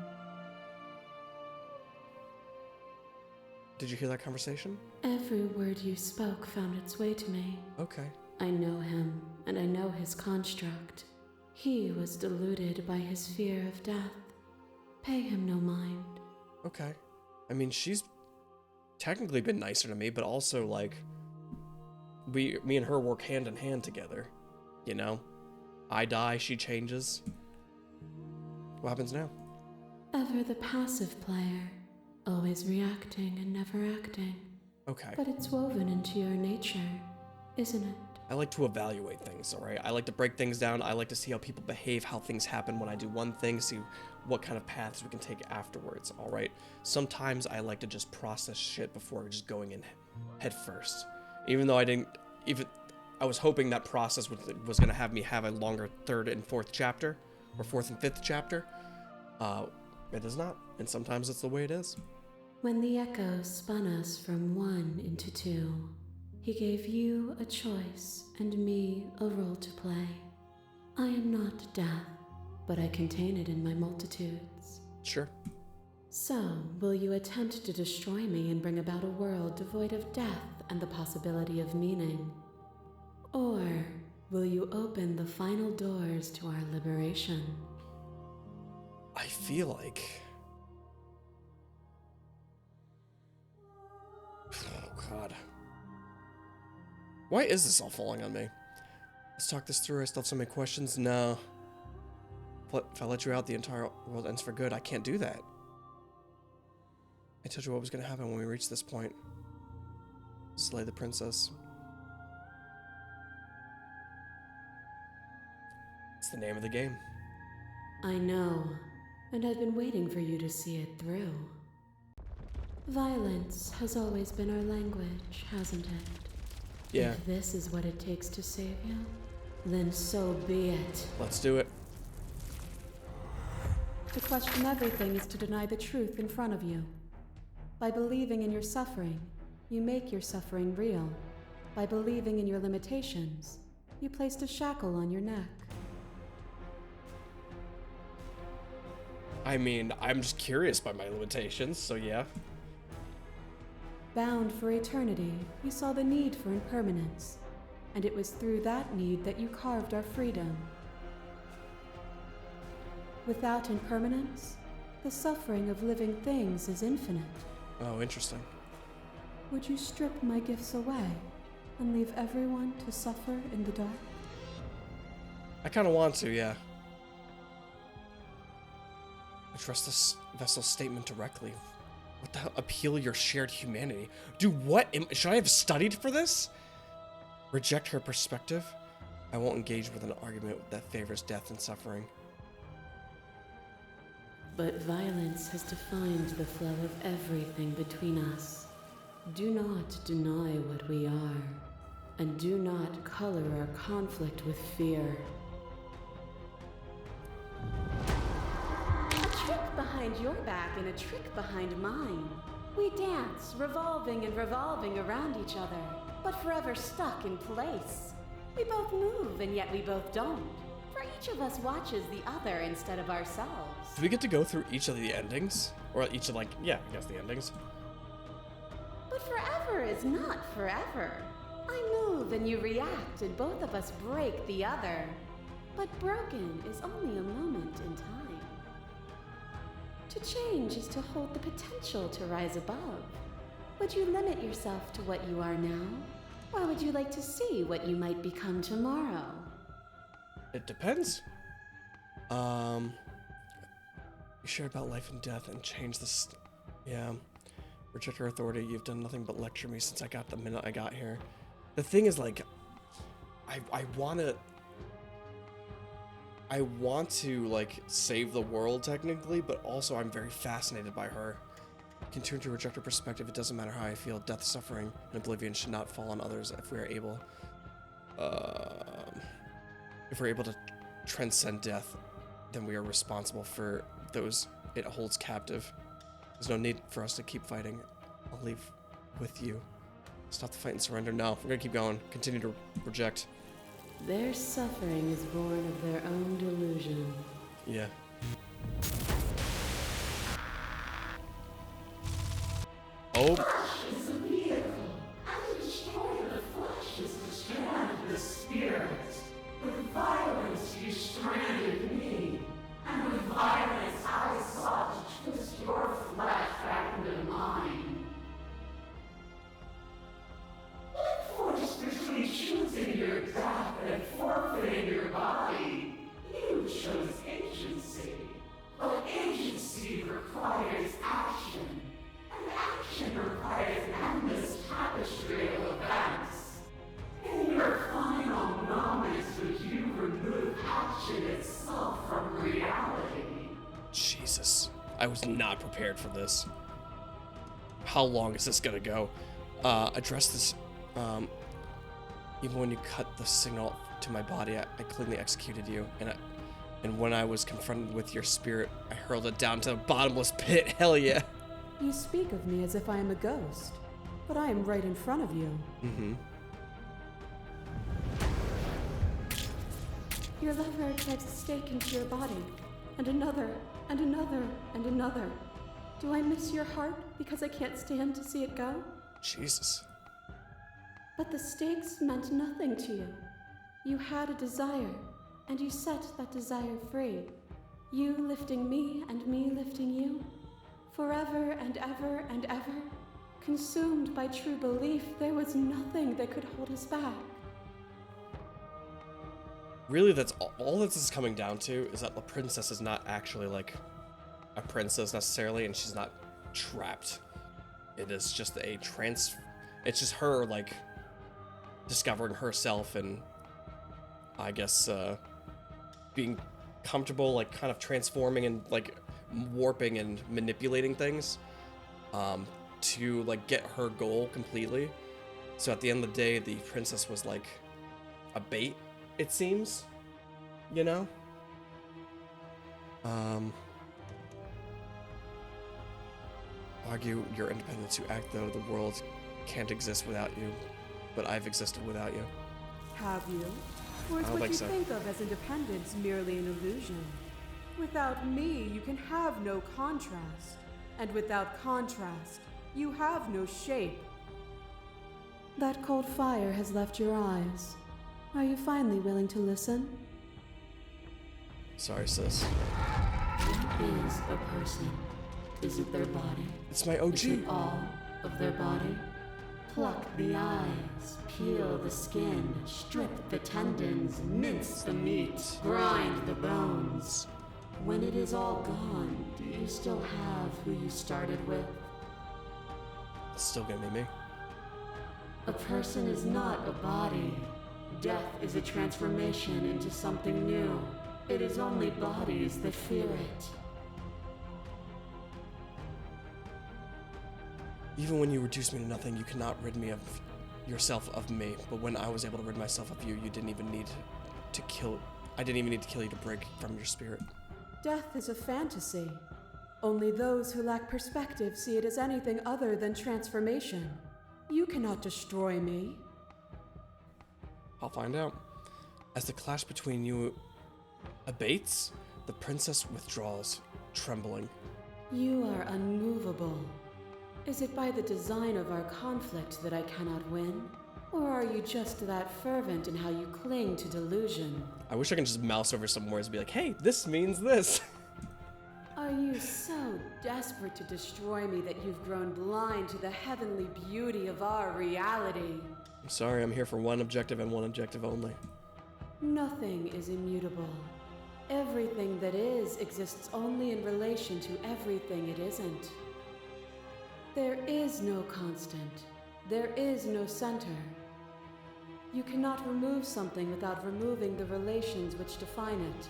Did you hear that conversation? Every word you spoke found its way to me. Okay. I know him, and I know his construct. He was deluded by his fear of death. Pay him no mind. Okay. I mean, she's technically been nicer to me, but also, like, me and her work hand in hand together. You know? I die, she changes. What happens now? Ever the passive player, always reacting and never acting. Okay. But it's woven into your nature, isn't it? I like to evaluate things, alright? I like to break things down. I like to see how people behave, how things happen when I do one thing, see what kind of paths we can take afterwards, alright? Sometimes I like to just process shit before just going in head first. Even though I was hoping that process was going to have me have a longer third and fourth chapter, or fourth and fifth chapter. It does not, and sometimes it's the way it is. When the echo spun us from one into two, he gave you a choice and me a role to play. I am not death, but I contain it in my multitudes. Sure. So, will you attempt to destroy me and bring about a world devoid of death and the possibility of meaning? Or will you open the final doors to our liberation? I feel like... Oh, God. Why is this all falling on me? Let's talk this through. I still have so many questions. No. If I let you out, the entire world ends for good. I can't do that. I told you what was going to happen when we reached this point. Slay the princess. It's the name of the game. I know, and I've been waiting for you to see it through. Violence has always been our language, hasn't it? Yeah. If this is what it takes to save you, then so be it. Let's do it. To question everything is to deny the truth in front of you. By believing in your suffering, you make your suffering real. By believing in your limitations, you placed a shackle on your neck. I mean, I'm just curious by my limitations, so yeah. Bound for eternity, you saw the need for impermanence, and it was through that need that you carved our freedom. Without impermanence, the suffering of living things is infinite. Oh, interesting. Would you strip my gifts away and leave everyone to suffer in the dark? I kind of want to, yeah. Address this vessel's statement directly. What the hell? Appeal your shared humanity. Do what? Should I have studied for this? Reject her perspective? I won't engage with an argument that favors death and suffering. But violence has defined the flow of everything between us. Do not deny what we are, and do not color our conflict with fear. A trick behind your back and a trick behind mine. We dance, revolving and revolving around each other, but forever stuck in place. We both move, and yet we both don't. For each of us watches the other instead of ourselves. Do we get to go through each of the endings? Or each of, like, yeah, I guess the endings. But forever is not forever. I move and you react, and both of us break the other. But broken is only a moment in time. To change is to hold the potential to rise above. Would you limit yourself to what you are now? Or would you like to see what you might become tomorrow? It depends. You share about life and death and change this. Yeah. Reject her authority. You've done nothing but lecture me since I got the minute I got here. The thing is, like, I want to, like, save the world technically, but also I'm very fascinated by her. Continue to reject her perspective. It doesn't matter how I feel. Death, suffering, and oblivion should not fall on others if we are able. If we're able to transcend death, then we are responsible for those it holds captive. There's no need for us to keep fighting. I'll leave with you. Stop the fight and surrender. No, we're gonna keep going. Continue to reject. Their suffering is born of their own delusion. Yeah. Oh. Is a vehicle, and to destroy the flesh is to strand the spirit. With violence you stranded me, and with violence I sought to twist your flesh back into mine. What force between choosing your death and forfeiting your body? You chose agency, but agency requires action. And action requires an endless tapestry of events. In your final moments would you remove action itself from reality? Jesus. I was not prepared for this. How long is this gonna go? Address this. Even when you cut the signal to my body, I cleanly executed you. And when I was confronted with your spirit, I hurled it down to the bottomless pit. Hell yeah. You speak of me as if I am a ghost, but I am right in front of you. Mm-hmm. Your lover drives a stake into your body, and another, and another, and another. Do I miss your heart because I can't stand to see it go? Jesus. But the stakes meant nothing to you. You had a desire, and you set that desire free. You lifting me and me lifting you. Forever and ever and ever. Consumed by true belief, there was nothing that could hold us back. Really, that's all this is coming down to, is that the princess is not actually like a princess necessarily, and she's not trapped. It is just it's just her like discovering herself and I guess being comfortable, like kind of transforming and like warping and manipulating things to like get her goal completely. So at the end of the day, the princess was like a bait, it seems, you know? Argue your independence. You act though the world can't exist without you, but I've existed without you. Have you? Or is I don't what think you so. think of as independence merely an illusion? Without me, you can have no contrast. And without contrast, you have no shape. That cold fire has left your eyes. Are you finally willing to listen? Sorry, sis. What is a person? Is it their body? It's my Is it OG. all of their body? Pluck the eyes, peel the skin, strip the tendons, mince the meat, grind the bones. When it is all gone, do you still have who you started with? It's still gonna be me. A person is not a body. Death is a transformation into something new. It is only bodies that fear it. Even when you reduce me to nothing, you cannot rid me of yourself of me. But when I was able to rid myself of you, you didn't even need to kill. I didn't even need to kill you to break from your spirit. Death is a fantasy. Only those who lack perspective see it as anything other than transformation. You cannot destroy me. I'll find out. As the clash between you abates, the princess withdraws, trembling. You are unmovable. Is it by the design of our conflict that I cannot win? Or are you just that fervent in how you cling to delusion? I wish I could just mouse over some words and be like, hey, this means this. Are you so desperate to destroy me that you've grown blind to the heavenly beauty of our reality? I'm sorry, I'm here for one objective and one objective only. Nothing is immutable. Everything that is exists only in relation to everything it isn't. There is no constant. There is no center. You cannot remove something without removing the relations which define it.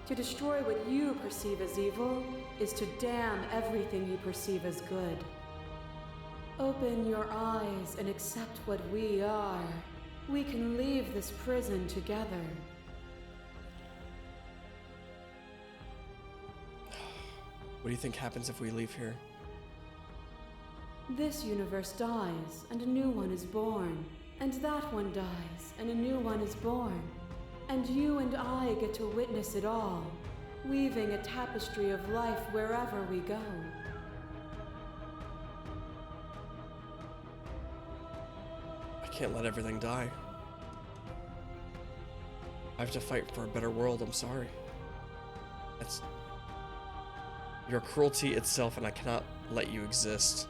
To destroy what you perceive as evil is to damn everything you perceive as good. Open your eyes and accept what we are. We can leave this prison together. What do you think happens if we leave here? This universe dies, and a new one is born. And that one dies, and a new one is born. And you and I get to witness it all, weaving a tapestry of life wherever we go. I can't let everything die. I have to fight for a better world, I'm sorry. That's... Your cruelty itself, and I cannot let you exist.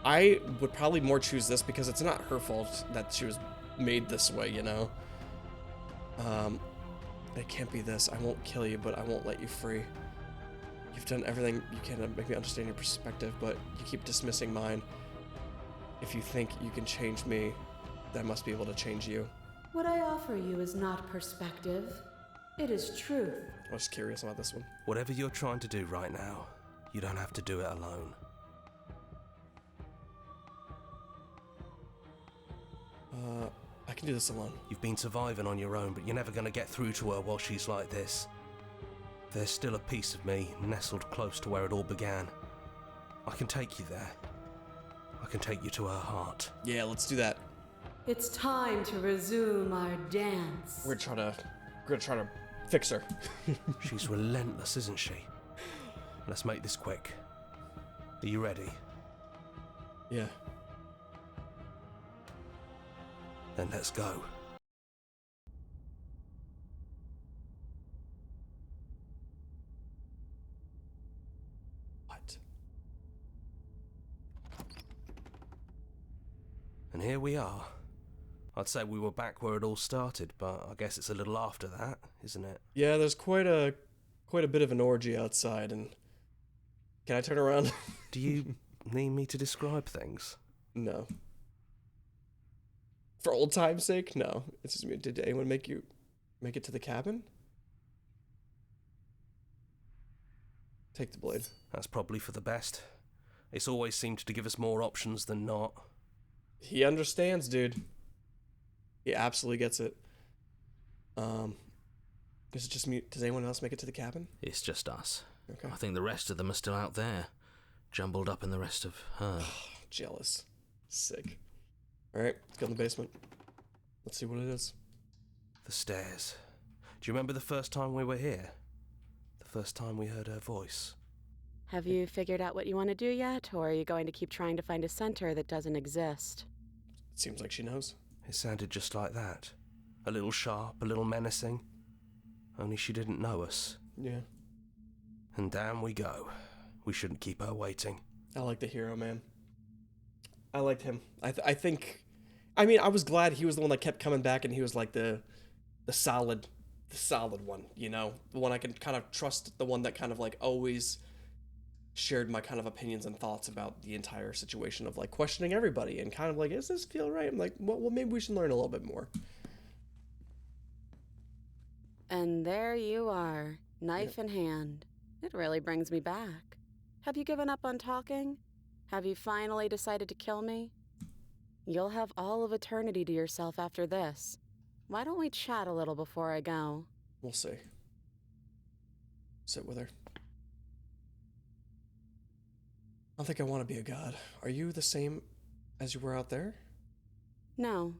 I would probably more choose this because it's not her fault that she was made this way, you know? It can't be this. I won't kill you, but I won't let you free. You've done everything you can to make me understand your perspective, but you keep dismissing mine. If you think you can change me, then I must be able to change you. What I offer you is not perspective. It is truth. I was curious about this one. Whatever you're trying to do right now, you don't have to do it alone. I can do this alone. You've been surviving on your own, but you're never going to get through to her while she's like this. There's still a piece of me nestled close to where it all began. I can take you there. I can take you to her heart. Yeah, let's do that. It's time to resume our dance. We're gonna try to fix her. She's relentless, isn't she? Let's make this quick. Are you ready? Yeah. Then let's go. What? And here we are. I'd say we were back where it all started, but I guess it's a little after that, isn't it? Yeah, there's quite a bit of an orgy outside, and can I turn around? Do you need me to describe things? No. For old time's sake, no. It's just me. Did anyone make it to the cabin? Take the blade. That's probably for the best. It's always seemed to give us more options than not. He understands, dude. He absolutely gets it. Is it just me? Does anyone else make it to the cabin? It's just us. Okay. I think the rest of them are still out there, jumbled up in the rest of her. Jealous. Sick. Alright, let's go in the basement. Let's see what it is. The stairs. Do you remember the first time we were here? The first time we heard her voice? Have you figured out what you want to do yet, or are you going to keep trying to find a center that doesn't exist? It seems like she knows. It sounded just like that. A little sharp, a little menacing. Only she didn't know us. Yeah. And down we go. We shouldn't keep her waiting. I like the hero, man. I liked him. I think... I mean, I was glad he was the one that kept coming back, and he was like the solid one, you know? The one I can kind of trust, the one that kind of like always shared my kind of opinions and thoughts about the entire situation of like questioning everybody and kind of like, does this feel right? I'm like, well, maybe we should learn a little bit more. And there you are, knife in hand. It really brings me back. Have you given up on talking? Have you finally decided to kill me? You'll have all of eternity to yourself after this. Why don't we chat a little before I go? We'll see. Sit with her. I don't think I want to be a god. Are you the same as you were out there? No.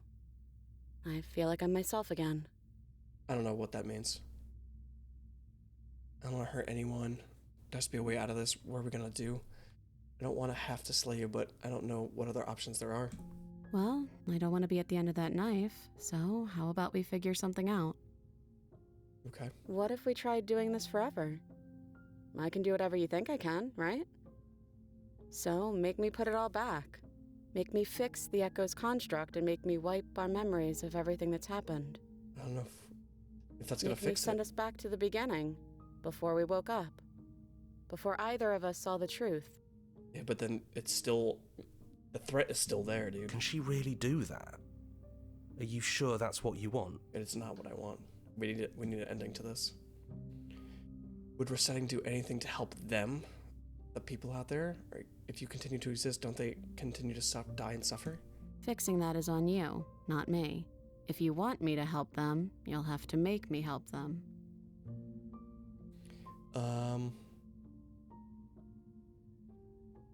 I feel like I'm myself again. I don't know what that means. I don't want to hurt anyone. There has to be a way out of this. What are we going to do? I don't want to have to slay you, but I don't know what other options there are. Well, I don't want to be at the end of that knife, so how about we figure something out? Okay. What if we tried doing this forever? I can do whatever you think I can, right? So, make me put it all back. Make me fix the Echo's construct and make me wipe our memories of everything that's happened. I don't know if that's going to Make me fix send it. us back to the beginning, before we woke up. Before either of us saw the truth. Yeah, but then it's still... The threat is still there, dude. Can she really do that? Are you sure that's what you want? It's not what I want. We need an ending to this. Would resetting do anything to help them? The people out there? Or if you continue to exist, don't they continue to die and suffer? Fixing that is on you, not me. If you want me to help them, you'll have to make me help them.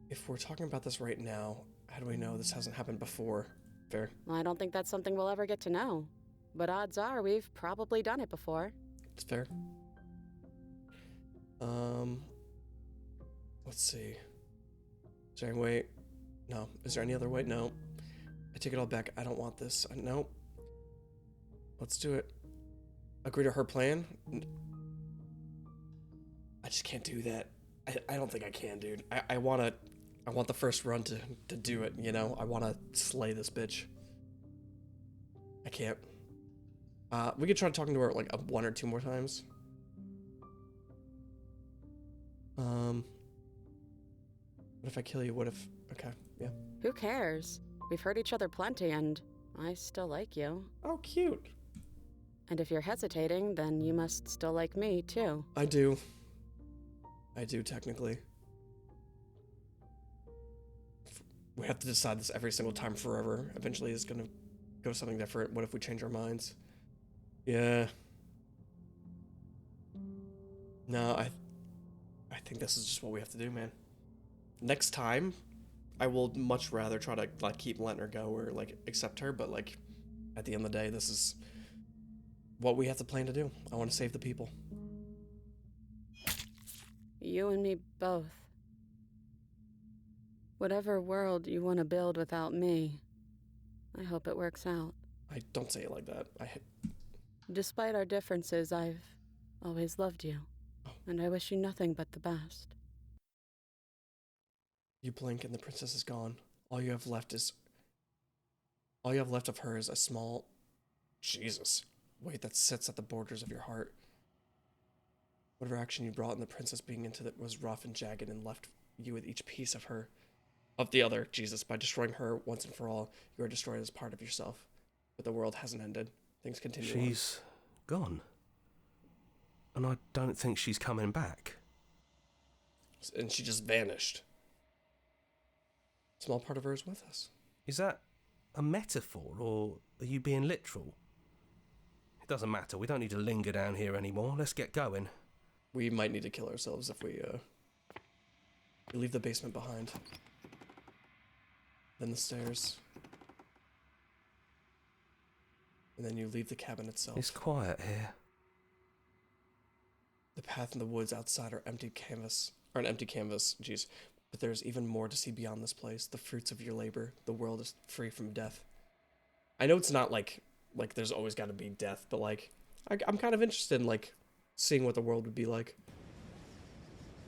If we're talking about this right now, how do we know this hasn't happened before? Fair. I don't think that's something we'll ever get to know. But odds are we've probably done it before. It's fair. Let's see. Is there any way? No. Is there any other way? No. I take it all back. I don't want this. No. Let's do it. Agree to her plan? I just can't do that. I don't think I can, dude. I want the first run to do it, you know? I want to slay this bitch. I can't. We could try talking to her like 1 or 2 more times. What if I kill you? What if... Okay, yeah. Who cares? We've hurt each other plenty, and I still like you. Oh, cute. And if you're hesitating, then you must still like me, too. I do. I do, technically. We have to decide this every single time forever. Eventually it's gonna go something different. What if we change our minds? Yeah. No, I think this is just what we have to do, man. Next time, I will much rather try to like keep letting her go or like accept her, but like at the end of the day, this is what we have to plan to do. I want to save the people. You and me both. Whatever world you want to build without me, I hope it works out. I don't say it like that. Despite our differences, I've always loved you, and I wish you nothing but the best. You blink and the princess is gone. All you have left of her is a small Jesus weight that sits at the borders of your heart. Whatever action you brought in the princess being into it was rough and jagged and left you with each piece of the other Jesus. By destroying her once and for all, you are destroyed as part of yourself. But the world hasn't ended. Things continue. She's gone. And I don't think she's coming back. And she just vanished. A small part of her is with us. Is that a metaphor, or are you being literal? It doesn't matter. We don't need to linger down here anymore. Let's get going. We might need to kill ourselves if we leave the basement behind. Then the stairs. And then you leave the cabin itself. It's quiet here. The path in the woods outside are an empty canvas, jeez. But there's even more to see beyond this place. The fruits of your labor. The world is free from death. I know it's not like there's always got to be death, but like, I'm kind of interested in like seeing what the world would be like.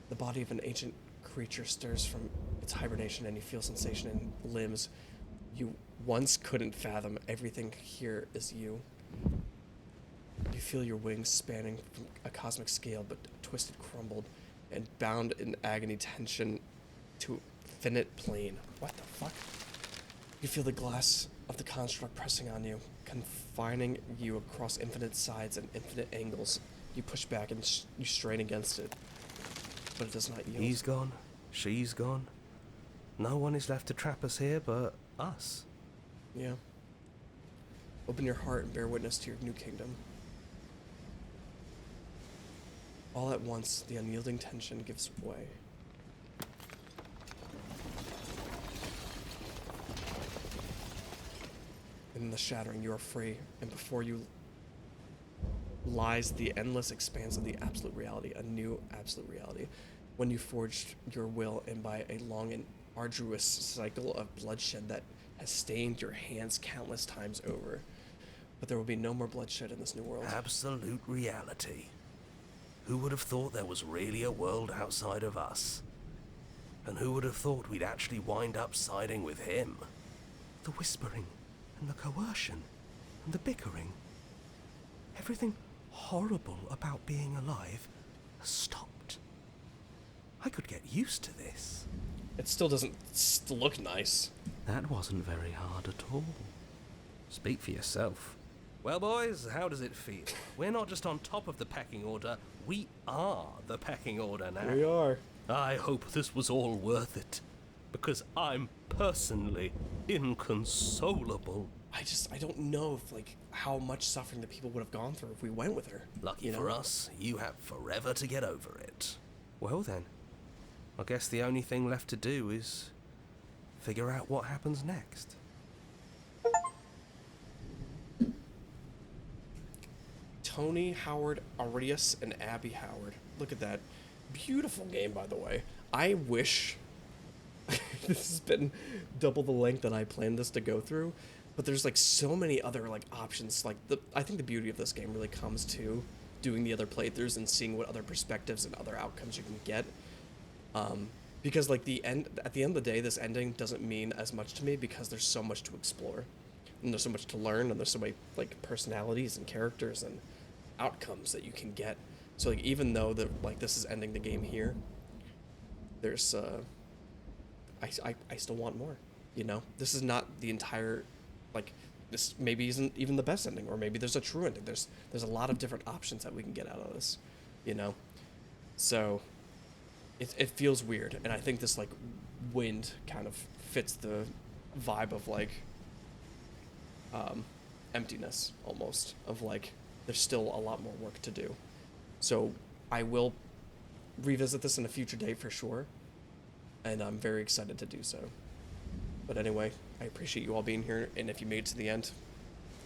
The body of an ancient creature stirs from its hibernation and you feel sensation in limbs you once couldn't fathom. Everything here is you. You feel your wings spanning from a cosmic scale, but twisted, crumbled, and bound in agony tension to finite plane. What the fuck? You feel the glass of the construct pressing on you, confining you across infinite sides and infinite angles. You push back and you strain against it, but it does not yield. He's gone. She's gone. No one is left to trap us here but us. Yeah. Open your heart and bear witness to your new kingdom. All at once, the unyielding tension gives way. In the shattering, you are free, and before you lies the endless expanse of the absolute reality, a new absolute reality. When you forged your will, and by a long and arduous cycle of bloodshed that has stained your hands countless times over. But there will be no more bloodshed in this new world. Absolute reality. Who would have thought there was really a world outside of us? And who would have thought we'd actually wind up siding with him? The whispering, and the coercion, and the bickering. Everything horrible about being alive has stopped. I could get used to this. It still doesn't look nice. That wasn't very hard at all. Speak for yourself. Well, boys, how does it feel? We're not just on top of the pecking order, we are the pecking order now. We are. I hope this was all worth it, because I'm personally inconsolable. I don't know if, like, how much suffering the people would have gone through if we went with her. Lucky for us, you have forever to get over it. Well then, I guess the only thing left to do is figure out what happens next. Tony Howard Arias and Abby Howard. Look at that. Beautiful game, by the way. I wish this has been double the length that I planned this to go through, but there's like so many other like options. Like I think the beauty of this game really comes to doing the other playthroughs and seeing what other perspectives and other outcomes you can get. Because like at the end of the day, this ending doesn't mean as much to me because there's so much to explore, and there's so much to learn, and there's so many like personalities and characters and outcomes that you can get. So like even though this is ending the game here, there's I still want more. You know, this is not the entire, like, this maybe isn't even the best ending, or maybe there's a true ending. There's a lot of different options that we can get out of this, you know. So it feels weird, and I think this like wind kind of fits the vibe of like emptiness almost, of like there's still a lot more work to do. So I will revisit this in a future date for sure, and I'm very excited to do so. But anyway, I appreciate you all being here, and if you made it to the end,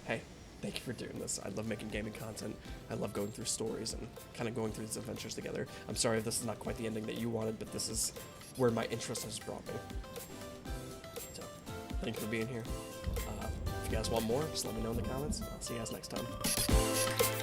hey, thank you for doing this. I love making gaming content. I love going through stories and kind of going through these adventures together. I'm sorry if this is not quite the ending that you wanted, but this is where my interest has brought me. So, thank you for being here. If you guys want more, just let me know in the comments. I'll see you guys next time.